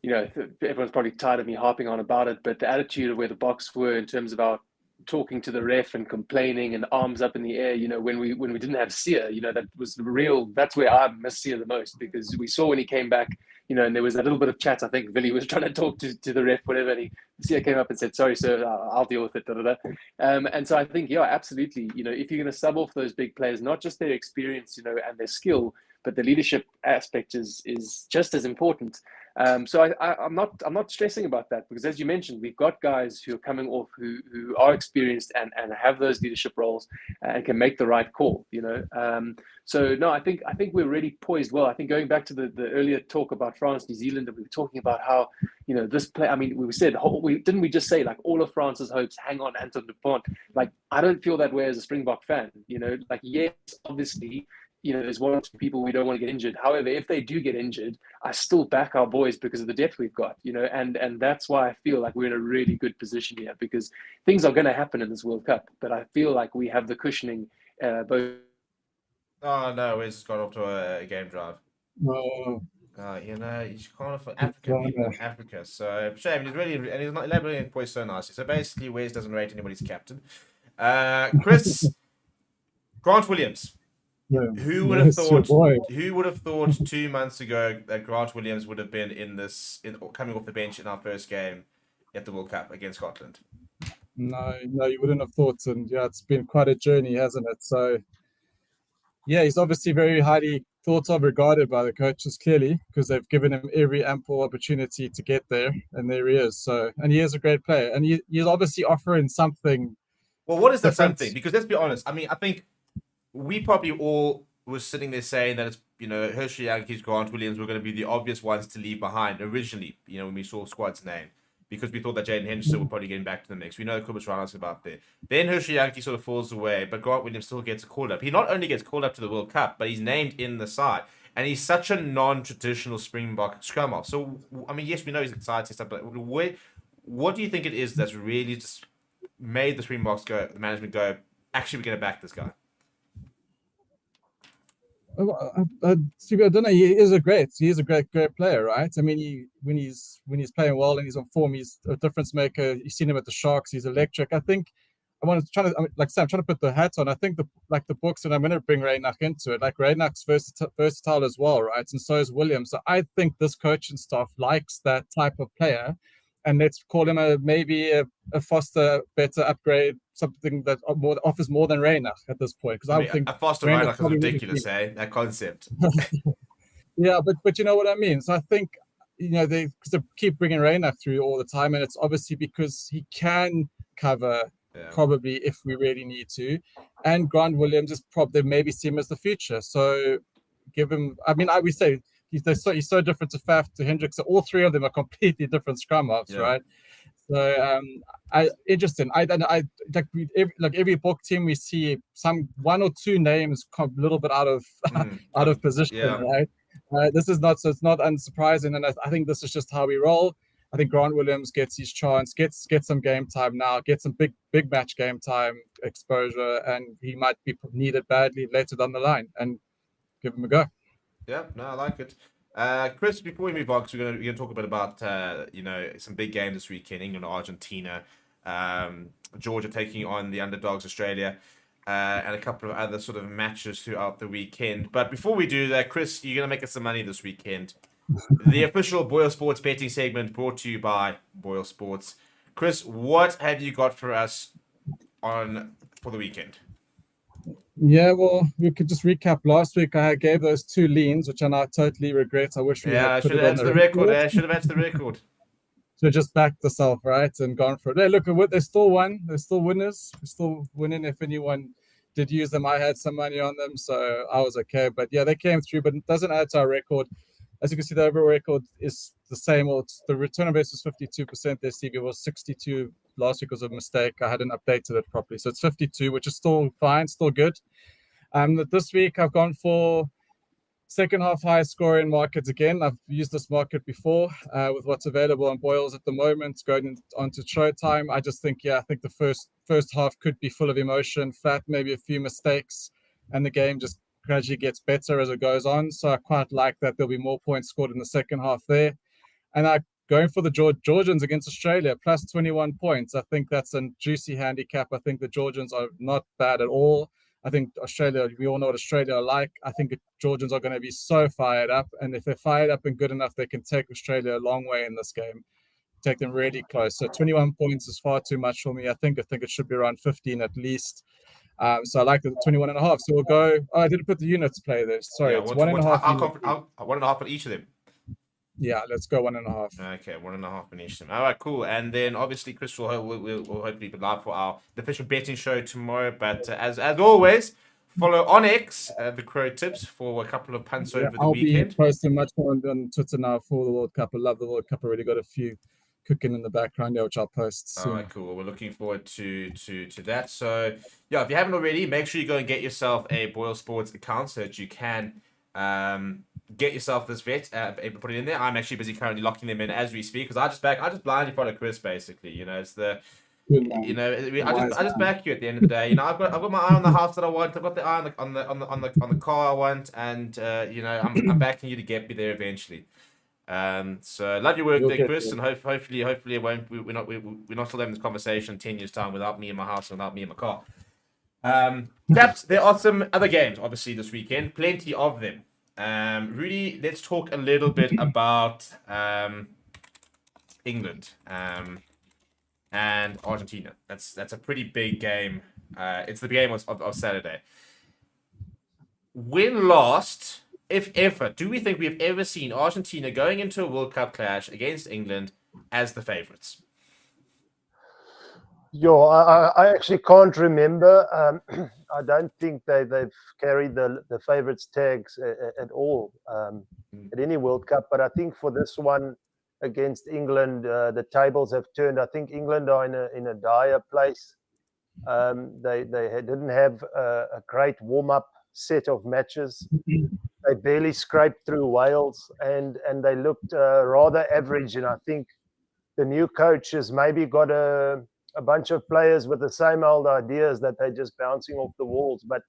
S3: everyone's probably tired of me harping on about it, but the attitude of where the Boks were in terms of our talking to the ref and complaining and arms up in the air, when we didn't have Siya, that was that's where I miss Siya the most, because we saw when he came back, and there was a little bit of chat. I think Billy was trying to talk to the ref, whatever, and Siya came up and said, sorry, sir, I'll deal with it, and so I think, yeah, absolutely, if you're going to sub off those big players, not just their experience, and their skill, but the leadership aspect is just as important. So I'm not stressing about that, because as you mentioned, we've got guys who are coming off who are experienced and have those leadership roles and can make the right call. So no, I think we're really poised well. I think going back to the earlier talk about France, New Zealand, and we were talking about how this play. I mean, we said didn't we just say like all of France's hopes hang on Antoine Dupont? Like I don't feel that way as a Springbok fan. Like yes, obviously. There's one or two people we don't want to get injured. However, if they do get injured, I still back our boys because of the depth we've got, and that's why I feel like we're in a really good position here, because things are going to happen in this World Cup, but I feel like we have the cushioning both.
S1: Oh, no, it's got off to a game drive.
S2: No.
S1: You can't afford Africa. So, shame. He's really, and he's not elaborating points so nicely. So basically, Wes doesn't rate anybody's captain. Chris, Grant Williams.
S2: Yeah.
S1: Who would have thought 2 months ago that Grant Williams would have been coming off the bench in our first game at the World Cup against Scotland?
S2: No, you wouldn't have thought, and yeah, it's been quite a journey, hasn't it? So, yeah, he's obviously very highly thought of, regarded by the coaches, clearly, because they've given him every ample opportunity to get there, and there he is. So, and he is a great player, and he's obviously offering something.
S1: Well, what is that something? Because let's be honest. I mean, I think we probably all were sitting there saying that it's, Hershey Yankees, Grant Williams were going to be the obvious ones to leave behind originally, when we saw squad's name, because we thought that Jaden Henderson would probably get back to the mix. We know Kubas Rana's about there. Then Hershey Yankee sort of falls away, but Grant Williams still gets called up. He not only gets called up to the World Cup, but he's named in the side. And he's such a non-traditional Springbok scrum half. So, I mean, yes, we know he's excited and stuff, but what do you think it is that's really just made the Springboks the management go, actually, we're going to back this guy?
S2: I don't know. He is a great player, right? I mean, when he's playing well and he's on form, he's a difference maker. You've seen him at the Sharks; he's electric. I think I'm trying to put the hat on. I think the Boks, and I'm going to bring Reinach into it. Like Reinach's versatile as well, right? And so is Williams. So I think this coaching staff likes that type of player. And let's call him maybe a Foster better upgrade, something that offers more than Reinach at this point. Because I would think
S1: a Foster Reinach is ridiculous, that concept.
S2: Yeah, but you know what I mean. So I think they keep bringing Reinach through all the time, and it's obviously because he can cover probably if we really need to. And Grant Williams is they maybe see him as the future. So give him. I mean, I would say. He's so different to Faf, to Hendricks. So all three of them are completely different scrum halves, right? So interesting. Every Bok team we see one or two names a little bit out of position, right? This is not, so it's not unsurprising, and I think this is just how we roll. I think Grant Williams gets his chance, gets some game time now, gets some big match game time exposure, and he might be needed badly later down the line. And give him a go.
S1: Yeah, no, I like it. Chris, before we move on, because we're gonna talk a bit about some big games this weekend: England, Argentina, Georgia taking on the underdogs Australia, and a couple of other sort of matches throughout the weekend. But before we do that, Chris, you're gonna make us some money this weekend. The official Boyle Sports betting segment brought to you by Boyle Sports. Chris, what have you got for us for the weekend?
S2: Yeah, well, we could just recap. Last week I gave those 2 leans, which I now totally regret. I wish we had put
S1: should
S2: it
S1: have
S2: on
S1: had the record. I should have had the record.
S2: So just backed myself, right, and gone for it. Hey, look, they still won. They're still winners. We're still winning. If anyone did use them, I had some money on them, so I was okay. But yeah, they came through, but it doesn't add to our record. As you can see, the overall record is the same. Well, the return on base was 52%. Their CV was 62. Last week was a mistake. I hadn't updated it properly. So it's 52, which is still fine, still good. This week I've gone for second half high scoring markets again. I've used this market before with what's available on Boyles at the moment, going onto Showtime. I just think, I think the first half could be full of emotion, flat, maybe a few mistakes, and the game just gradually gets better as it goes on. So I quite like that there'll be more points scored in the second half there. And I'm going for the Georgians against Australia, plus 21 points. I think that's a juicy handicap. I think the Georgians are not bad at all. I think Australia, we all know what Australia are like. I think the Georgians are going to be so fired up. And if they're fired up and good enough, they can take Australia a long way in this game, take them really close. So 21 points is far too much for me. I think it should be around 15 at least. So I like the 21.5. So we'll go. Oh, I didn't put the units play there. Sorry, it's 1.5.
S1: 1.5 on each of them.
S2: Yeah, let's go 1.5.
S1: Okay, 1.5 on each of them. All right, cool. And then obviously, Chris will hopefully be live for the official betting show tomorrow. But as always, follow on X, the Crow Tips, for a couple of punts over the weekend.
S2: I'll be posting much more on Twitter now for the World Cup. I love the World Cup. I already got a few cooking in the background, which I'll post soon.
S1: All right, cool. Well, we're looking forward to that. So, yeah, if you haven't already, make sure you go and get yourself a Boyle Sports account so that you can get yourself this vet, put it in there. I'm actually busy currently locking them in as we speak because I just blindly follow Chris basically. It's the I just back you at the end of the day. I've got my eye on the house that I want. I've got the eye on the car I want, and I'm backing you to get me there eventually. So love your work there, Chris, and hopefully it won't. We're not still having this conversation 10 years time without me in my house and without me in my car. Perhaps there are some other games obviously this weekend, plenty of them. Rudy, let's talk a little bit about England and Argentina. That's a pretty big game. It's the game of Saturday. When last, if ever, do we think we have ever seen Argentina going into a World Cup clash against England as the favourites?
S4: I actually can't remember. I don't think they've carried the favourites tags at all at any World Cup. But I think for this one against England, the tables have turned. I think England are in a dire place. They didn't have a great warm-up set of matches. They barely scraped through Wales, and they looked rather average. And I think the new coach has maybe got a bunch of players with the same old ideas that they're just bouncing off the walls. But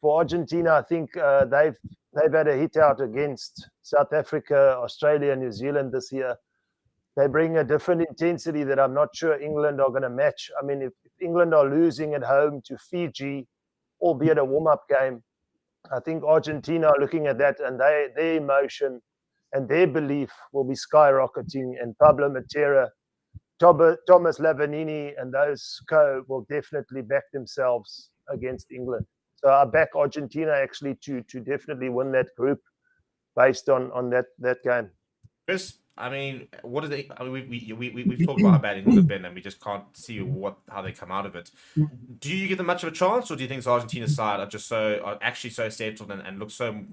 S4: for Argentina, I think they've had a hit out against South Africa, Australia, and New Zealand this year. They bring a different intensity that I'm not sure England are going to match. I mean, if England are losing at home to Fiji, albeit a warm-up game, I think Argentina are looking at that, and their emotion and their belief will be skyrocketing. And Pablo Matera, Thomas Lavanini, and those will definitely back themselves against England. So I back Argentina actually to definitely win that group based on that game.
S1: Chris, I mean, what is it? I mean, we've talked about how bad England have been, and we just can't see how they come out of it. Do you give them much of a chance, or do you think Argentina's side are actually so settled and look so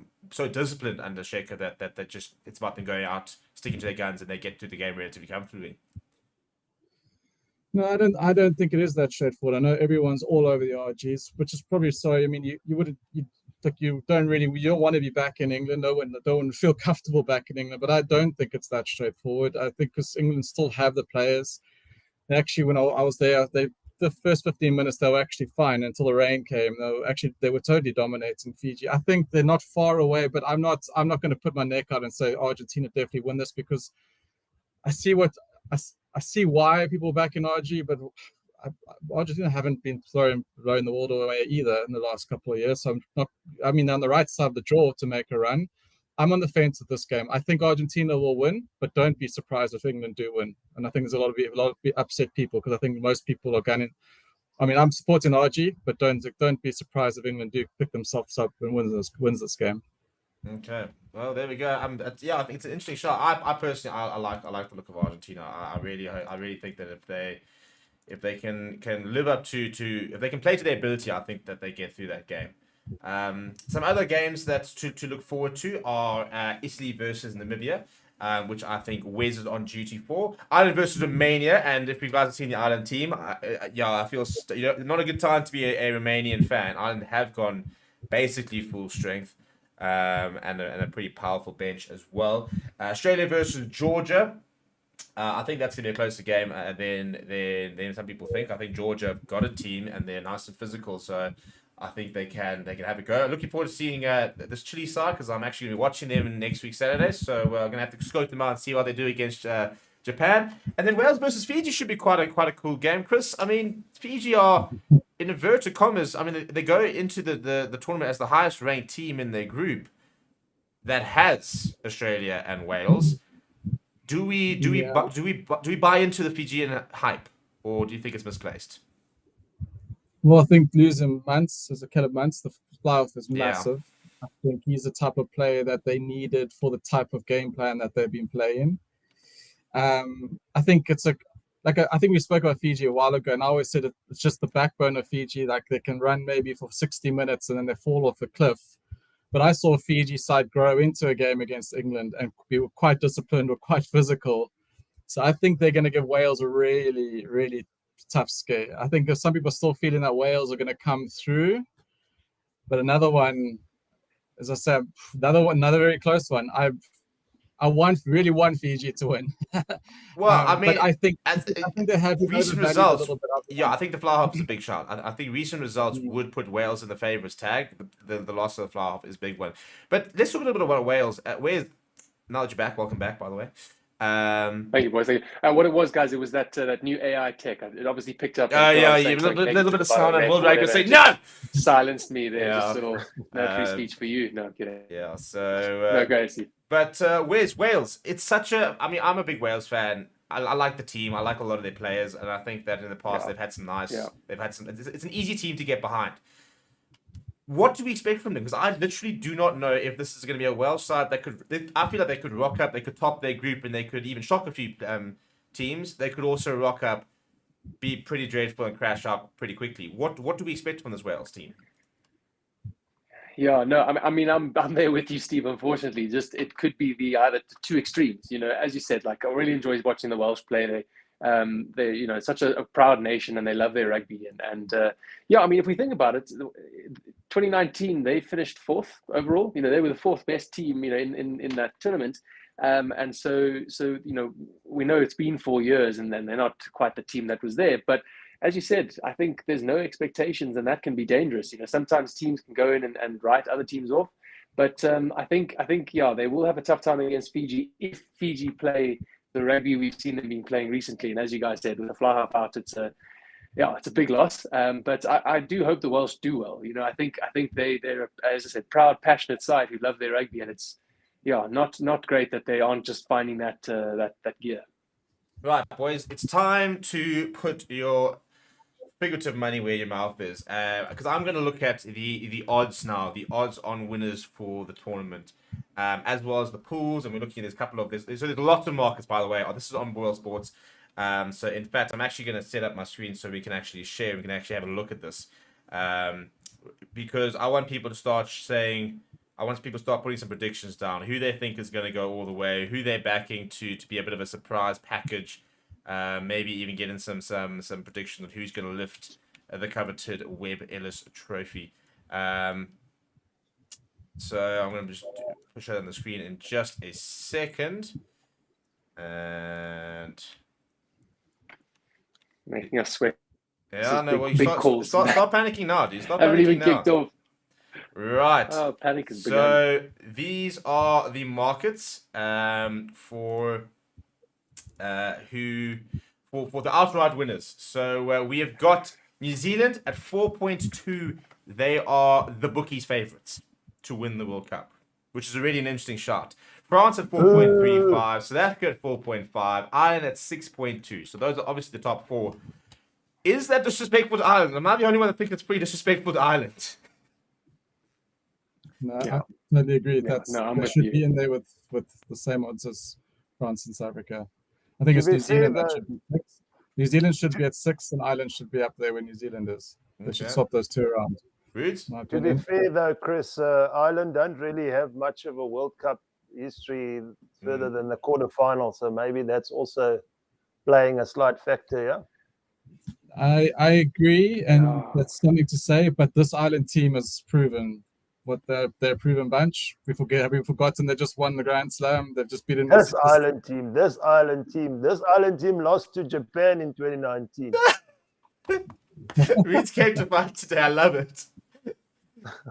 S1: disciplined under Sheikha that they just, it's about them going out, sticking to their guns, and they get through the game relatively comfortably?
S2: No, I don't think it is that straightforward. I know everyone's all over the RGs, which is probably so. I mean, like you don't want to be back in England. No one don't feel comfortable back in England. But I don't think it's that straightforward. I think because England still have the players. Actually, when I was there, the first 15 minutes they were actually fine until the rain came. They were totally dominating Fiji. I think they're not far away, but I'm not going to put my neck out and say Argentina definitely win this, because I see why people back in RG, but Argentina haven't been blowing the world away either in the last couple of years. So I'm not. I mean, on the right side of the draw to make a run. I'm on the fence with this game. I think Argentina will win, but don't be surprised if England do win. And I think there's a lot of upset people, because I think most people are going. I mean, I'm supporting RG, but don't be surprised if England do pick themselves up and wins this game.
S1: Okay, well there we go. Yeah, I think it's an interesting shot. I personally I like the look of Argentina. I really think that if they can live up to if they can play to their ability, I think that they get through that game. Some other games that to look forward to are Italy versus Namibia, which I think Wes is on duty for. Ireland versus Romania, and if you guys have seen the Ireland team, I feel not a good time to be a Romanian fan. Ireland have gone basically full strength, and a pretty powerful bench as well. Australia versus Georgia. I think that's going to be a closer game than some people think. I think Georgia have got a team and they're nice and physical, so I think they can have a go. Looking forward to seeing this Chile side, because I'm actually going to be watching them next week Saturday, so we're going to have to scope them out and see what they do against Japan. And then Wales versus Fiji should be quite a cool game. Chris, I mean, Fiji are, in inverted commas, I mean, they go into the tournament as the highest ranked team in their group that has Australia and Wales. Do we buy into the Fijian hype, or do you think it's misplaced?
S2: Well, I think losing Mance, as a Caleb Mance, the playoff is massive. Yeah. I think he's the type of player that they needed for the type of game plan that they've been playing. I think it's I think we spoke about Fiji a while ago, and I always said it's just the backbone of Fiji. Like, they can run maybe for 60 minutes and then they fall off a cliff. But I saw Fiji side grow into a game against England and be quite disciplined, or quite physical. So I think they're going to give Wales a really, really tough scare. I think there's some people still feeling that Wales are going to come through. But another one, as I said, another very close one. I really want Fiji to win.
S1: Well, I mean,
S2: but I think they have
S1: recent results. I think the fly half is a big shot. I think recent results would put Wales in the favourites tag. The loss of the fly half is a big one. But let's talk a little bit about Wales. Now that you're back, welcome back, by the way.
S3: Thank you, boys. Thank you. What it was, guys, it was that new AI tech. It obviously picked up.
S1: A little bit of sound, and World Rugby say no.
S3: Silenced me there. Just a little free speech for you. No, I'm kidding.
S1: Yeah. So
S3: no, go see.
S1: But where's Wales? It's such a. I mean, I'm a big Wales fan. I like the team. I like a lot of their players, and I think that in the past they've had some nice. Yeah. They've had some. It's an easy team to get behind. What do we expect from them? Because I literally do not know if this is going to be a Welsh side that could. I feel like they could rock up. They could top their group, and they could even shock a few teams. They could also rock up, be pretty dreadful, and crash out pretty quickly. What do we expect from this Wales team?
S3: Yeah, no, I mean, I'm there with you, Steve. Unfortunately, just it could be either two extremes. You know, as you said, like, I really enjoy watching the Welsh play. They're such a proud nation, and they love their rugby. And I mean, if we think about it, 2019 they finished 4th overall. You know, they were the 4th best team, you know, in that tournament. And so we know it's been 4 years, and then they're not quite the team that was there. But as you said, I think there's no expectations, and that can be dangerous. You know, sometimes teams can go in and write other teams off. But I think they will have a tough time against Fiji if Fiji play the rugby we've seen them been playing recently. And as you guys said, with the fly half out, it's a big loss. But I do hope the Welsh do well. You know, I think they're, as I said, proud, passionate side who love their rugby, and it's not great that they aren't just finding that gear.
S1: Right, boys, it's time to put your figurative money where your mouth is, because I'm going to look at the odds now, the odds on winners for the tournament, as well as the pools, and we're looking at there's a couple of this. So there's lots of markets, by the way. This is on BOYLESPORTS. So in fact, I'm actually going to set up my screen so we can actually share. We can actually have a look at this, because I want people to start saying. I want people to start putting some predictions down, who they think is going to go all the way, who they're backing to be a bit of a surprise package, maybe even getting some predictions of who's going to lift the coveted Webb Ellis Trophy. So I'm going to just push it on the screen in just a second. And
S3: Making us sweat.
S1: yeah, no, well, you
S3: big
S1: start
S3: calls.
S1: start panicking now, dude. Start
S3: I haven't even
S1: panicking now.
S3: kicked off.
S1: Right.
S3: Oh, panic has begun.
S1: So these are the markets for the outright winners. So we have got New Zealand at 4.2. They are the bookies' favourites to win the World Cup, which is already an interesting shot. France at 4.35, South Africa at 4.5, Ireland at 6.2. So those are obviously the top four. Is that disrespectful to Ireland? Am I the only one that thinks it's pretty disrespectful to Ireland?
S2: No,
S3: Yeah.
S2: I totally agree.
S3: Yeah,
S2: That's
S3: no, I'm
S2: they
S3: with
S2: should
S3: you.
S2: be in there with the same odds as France and South Africa. I think
S4: To
S2: it's
S4: be
S2: New Zealand
S4: fair,
S2: that should be 6. New Zealand should be at 6, and Ireland should be up there where New Zealand is. They should
S1: Okay.
S2: swap those two around.
S1: Roots?
S2: My
S4: To be
S2: opinion.
S4: fair, though, Chris, Ireland don't really have much of a World Cup history further than the quarterfinal, so maybe that's also playing a slight factor, yeah?
S2: I agree, and
S3: Yeah.
S2: that's something to say. But this Ireland team has proven what they're a proven bunch. Have we forgotten they just won the Grand Slam? They've just beaten
S4: This Ireland team lost to Japan in 2019.
S1: Reeds came to fight today. I love it.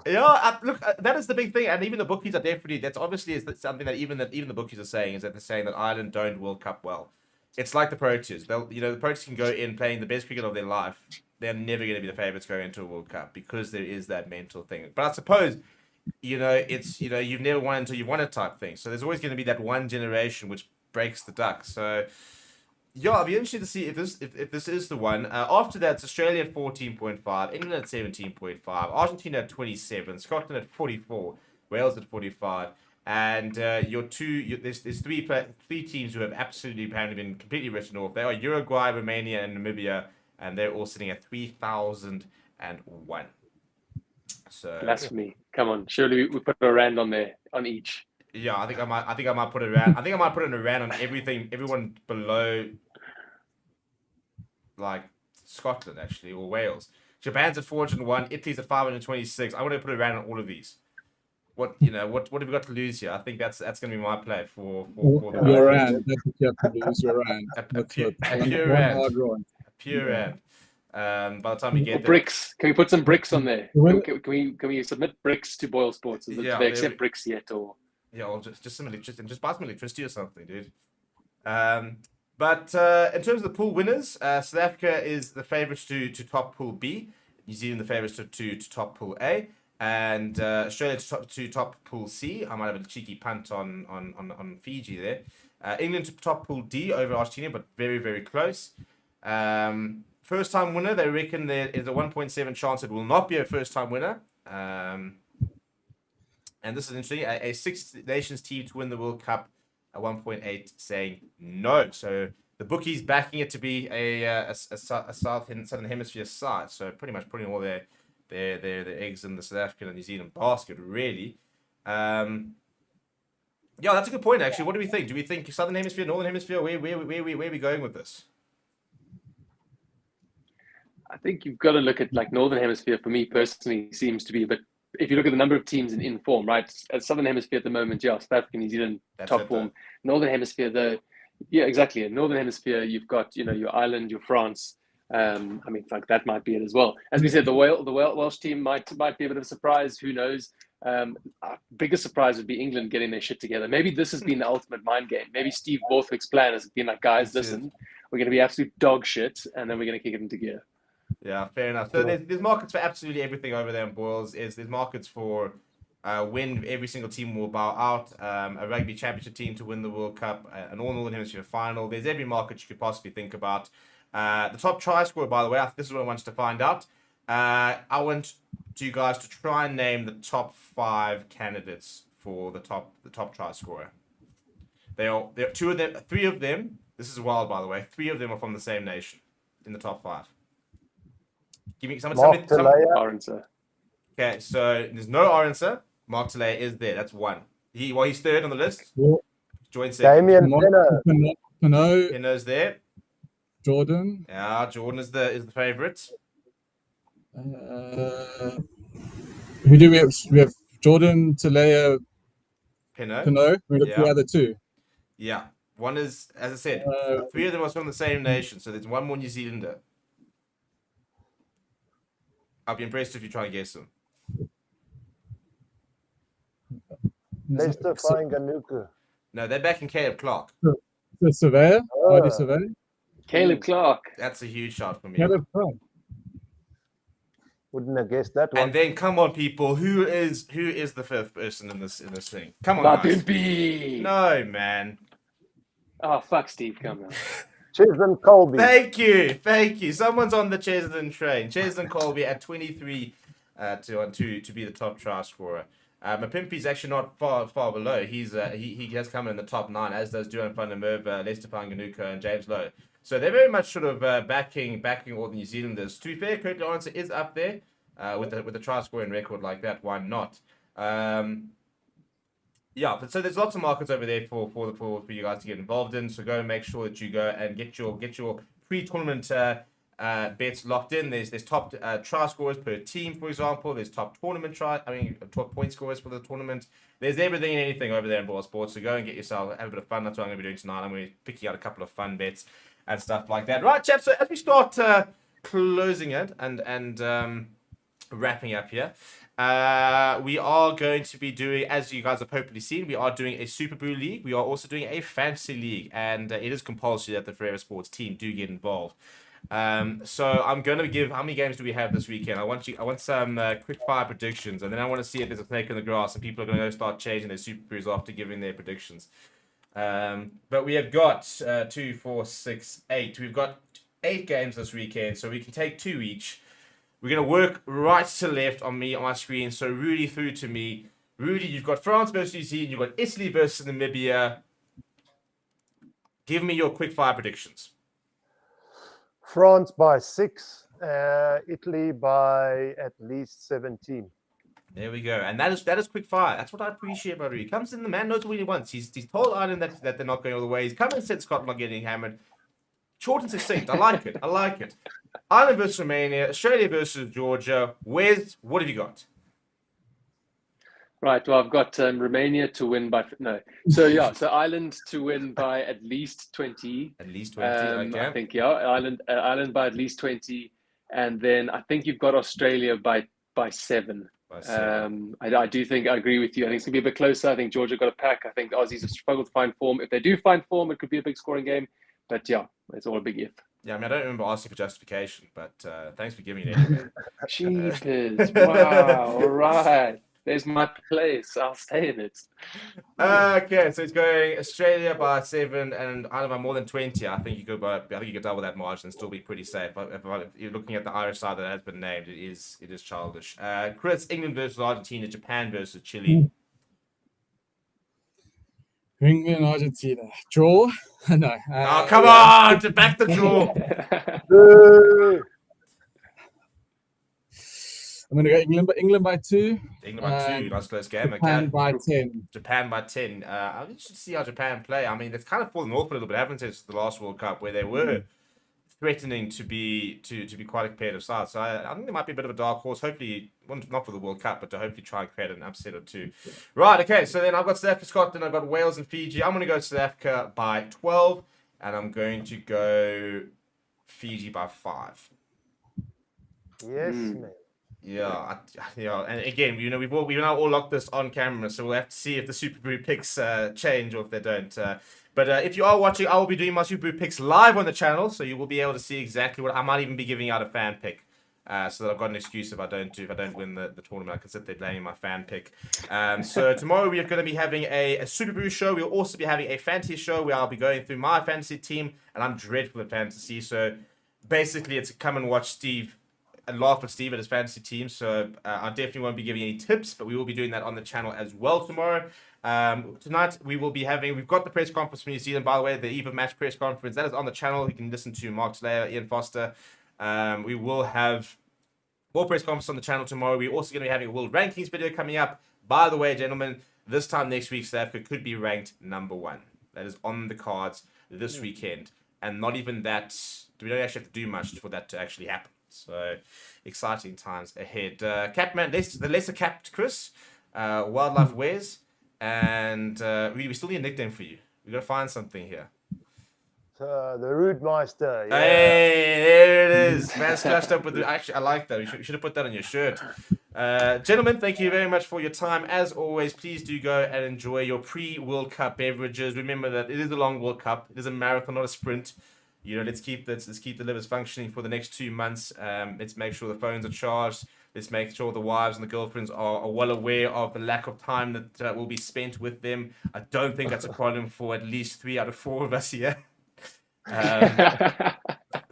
S1: Yeah, look, that is the big thing, and even the bookies are definitely. That's obviously something that even the bookies are saying is that they're saying that Ireland don't World Cup well. It's like the Proteas. The Proteas can go in playing the best cricket of their life. They're never going to be the favourites going into a World Cup because there is that mental thing. But I suppose, it's you've never won until you've won it type thing. So there's always going to be that one generation which breaks the duck. So. Yeah, I'll be interested to see if this is the one. After that, it's Australia at 14.5, England at 17.5, Argentina at 27, Scotland at 44, Wales at 45, and there's three teams who have absolutely apparently been completely written off. They are Uruguay, Romania, and Namibia, and they're all sitting at 3,001. So
S3: Blasphemy! Come on, surely we put a rand on there on each.
S1: yeah, I think I might put it around. I think I might put in a rand on everyone below. Like Scotland, actually, or Wales. Japan's at 401, Italy's at 526. I want to put it around on all of these. What have we got to lose here? I think that's going to be my play for the
S2: Your rand. That's what you have to lose. Your rand.
S1: A
S2: That's
S1: pure
S2: one
S1: rand.
S2: hard run.
S1: Pure rand. By the time we
S3: Or
S1: get there,
S3: bricks. Can we put some bricks on there?
S2: Well-
S3: Can we submit bricks to Boyle Sports? Do
S1: Yeah,
S3: they accept bricks yet? Or
S1: yeah, or just some electricity, just buy some electricity or something, dude. But in terms of the pool winners, South Africa is the favourites to top pool B, New Zealand the favourites to top pool A, and Australia to top pool C. I might have a cheeky punt on Fiji there. England to top pool D over Argentina, but very, very close. First time winner, they reckon there is a 1.7 chance it will not be a first time winner. And this is interesting. A Six Nations team to win the World Cup. 1.8 saying no. So the bookies backing it to be a southern hemisphere side. So pretty much putting all their eggs in the South African and New Zealand basket, really. Yeah, that's a good point, actually. What do we think? Do we think southern hemisphere, northern hemisphere? Where are we going with this?
S3: I think you've got to look at like Northern Hemisphere. For me personally, seems to be, but if you look at the number of teams in form, right? At Southern Hemisphere at the moment, yeah, South Africa, New Zealand,
S1: That's
S3: top
S1: it,
S3: form. Northern Hemisphere, yeah, exactly. In Northern Hemisphere, you've got your Ireland, your France. I mean, like that might be it as well. As we said, the Welsh team might be a bit of a surprise. Who knows? Biggest surprise would be England getting their shit together. Maybe this has been the ultimate mind game. Maybe Steve Borthwick's plan has been like, guys, listen, we're going to be absolute dog shit, and then we're going to kick it into gear.
S1: Yeah, fair enough. So there's markets for absolutely everything over there in Boyles. There's markets for when every single team will bow out, a rugby championship team to win the World Cup, an all Northern Hemisphere final. There's every market you could possibly think about. The top try scorer, by the way, this is what I want you to find out. I want you guys to try and name the top 5 candidates for the top try scorer. There are 2 of them, 3 of them. This is wild, by the way. 3 of them are from the same nation in the top 5. Give me somebody.
S3: Aronsa.
S1: Okay, so there's no Aronsa. Mark Talea is there. That's 1. He's third on the list. Joint second.
S4: Damien Penner.
S1: Penner's there.
S2: Jordan.
S1: Yeah, Jordan is the favourite.
S2: Who do we have? We have Jordan, Talea,
S1: Pinot.
S2: Pinot. We got
S1: Yeah.
S2: the other two.
S1: Yeah. One is, as I said,
S2: Uh,
S1: 3 of them are from the same nation, so there's one more New Zealander. I'll be impressed if you try and guess them.
S4: Leicester Fainganuku.
S1: No, they're back in Caleb Clark.
S2: The Surveyor, Hardy
S4: Ah.
S2: Surveyor.
S3: Caleb Clark.
S1: That's a huge shot for me.
S2: Caleb Clark.
S4: Wouldn't have guessed that one.
S1: And then, come on, people, who is the 5th person in this thing? Come on, guys.
S3: Mapimpi.
S1: No, man.
S3: Oh, fuck, Steve. Come on.
S4: Cheslin Colby.
S1: Thank you. Someone's on the Cheslin train. Cheslin Colby at 23 to be the top try scorer. Mapimpi's actually not far below. He has come in the top 9, as does Duan van der Merwe, Lester Panganuka, and James Lowe. So they're very much sort of backing all the New Zealanders. To be fair, Kurt Lawrence is up there with the try scoring record like that. Why not? Yeah, but so there's lots of markets over there for you guys to get involved in. So go and make sure that you go and get your pre-tournament bets locked in. There's top try scorers per team, for example. There's top top point scorers for the tournament. There's everything and anything over there in BOYLESPORTS. So go and get yourself, have a bit of fun. That's what I'm going to be doing tonight. I'm going to be picking out a couple of fun bets and stuff like that. Right, chaps. So as we start closing it and wrapping up here. We are going to be doing, as you guys have hopefully seen, we are doing a Super Brew League. We are also doing a Fantasy League, and it is compulsory that the Forever Sports team do get involved. So I'm going to give, how many games do we have this weekend? I want some quick fire predictions, and then I want to see if there's a snake in the grass, and people are going to start changing their Super Brews after giving their predictions. But we have got 2, 4, 6, 8. We've got 8 games this weekend, so we can take 2 each. We're going to work right to left on my screen. So Rudy through to me. Rudy, you've got France versus New Zealand. You've got Italy versus Namibia. Give me your quick fire predictions.
S4: France by 6. Italy by at least 17.
S1: There we go. And that is quick fire. That's what I appreciate about Rudy. He comes in, the man knows what he wants. He's told Ireland that they're not going all the way. He's come and said Scotland not getting hammered. Short and succinct. I like it. Ireland versus Romania, Australia versus Georgia. Wes, what have you got?
S3: Right. Well, I've got Romania to win by So Ireland to win by at least 20.
S1: At least 20. Okay.
S3: I think Ireland by at least 20, and then I think you've got Australia by 7.
S1: By 7.
S3: I do think I agree with you. I think it's gonna be a bit closer. I think Georgia got a pack. I think Aussies have struggled to find form. If they do find form, it could be a big scoring game. But yeah, it's all a big if.
S1: Yeah, I mean, I don't remember asking for justification, but thanks for giving it anyway.
S3: Cheapers. Wow. All right. There's my place. I'll stay in it.
S1: Okay, so it's going Australia by 7 and Ireland by more than 20. I think you could double that margin and still be pretty safe. If you're looking at the Irish side that has been named, it is childish. Chris, England versus Argentina, Japan versus Chile.
S2: England, Argentina. Draw? No.
S1: Oh, come on! Back the draw.
S2: I'm going to go England by 2.
S1: England by 2. Nice close game.
S2: Japan
S1: Okay.
S2: by 10.
S1: Japan by 10. I'm interested to see how Japan play. I mean, they've kind of fallen off a little bit, haven't they, since the last World Cup, where they were threatening to be quite a competitive side. So I think there might be a bit of a dark horse. Hopefully, not for the World Cup, but to hopefully try and create an upset or two. Right, okay. So then I've got South Africa, Scotland. I've got Wales and Fiji. I'm going to go South Africa by 12, and I'm going to go Fiji by 5.
S4: Yes, man.
S1: Yeah, and again, we've now all locked this on camera, so we'll have to see if the Super Brew picks change or if they don't. But if you are watching, I will be doing my Super Brew picks live on the channel, so you will be able to see exactly what I might even be giving out a fan pick, so that I've got an excuse if I don't win the tournament. I can sit there blaming my fan pick. So tomorrow we are going to be having a Super Brew show. We'll also be having a fantasy show where I'll be going through my fantasy team, and I'm dreadful at fantasy, so basically it's come and watch Steve and laugh with Steve at his fantasy team. So I definitely won't be giving any tips, but we will be doing that on the channel as well tomorrow. Tonight we've got the press conference from New Zealand, by the way, the eve of match press conference. That is on the channel. You can listen to Mark Slayer, Ian Foster. We will have more press conference on the channel tomorrow. We're also going to be having a World Rankings video coming up. By the way, gentlemen, this time next week, South Africa could be ranked number 1. That is on the cards this weekend. And not even that, we don't actually have to do much for that to actually happen. So exciting times ahead. Capman, the lesser capped Chris. Wildlife Wares, and we still need a nickname for you. We got to find something here.
S4: The Rude Meister. Yeah.
S1: Hey, there it is. Man scratched up with the. Actually, I like that. You should have put that on your shirt. Gentlemen, thank you very much for your time. As always, please do go and enjoy your pre-World Cup beverages. Remember that it is a long World Cup. It is a marathon, not a sprint. You know, let's keep the livers functioning for the next 2 months. Let's make sure the phones are charged. Let's make sure the wives and the girlfriends are well aware of the lack of time that will be spent with them. I don't think that's a problem for at least 3 out of 4 of us here.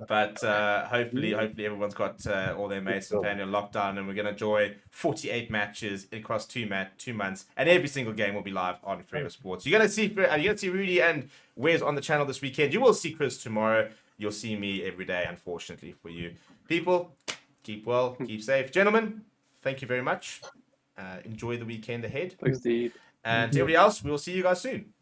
S1: But hopefully everyone's got all their mates and family on lockdown, and we're going to enjoy 48 matches across 2 months, and every single game will be live on Forever Sports. You're going to see Rudy and Wes on the channel this weekend. You will see Chris tomorrow. You'll see me every day, unfortunately for you. People, keep well, keep safe. Gentlemen, thank you very much. Enjoy the weekend ahead.
S3: Thanks, Steve.
S1: And to everybody else, we'll see you guys soon.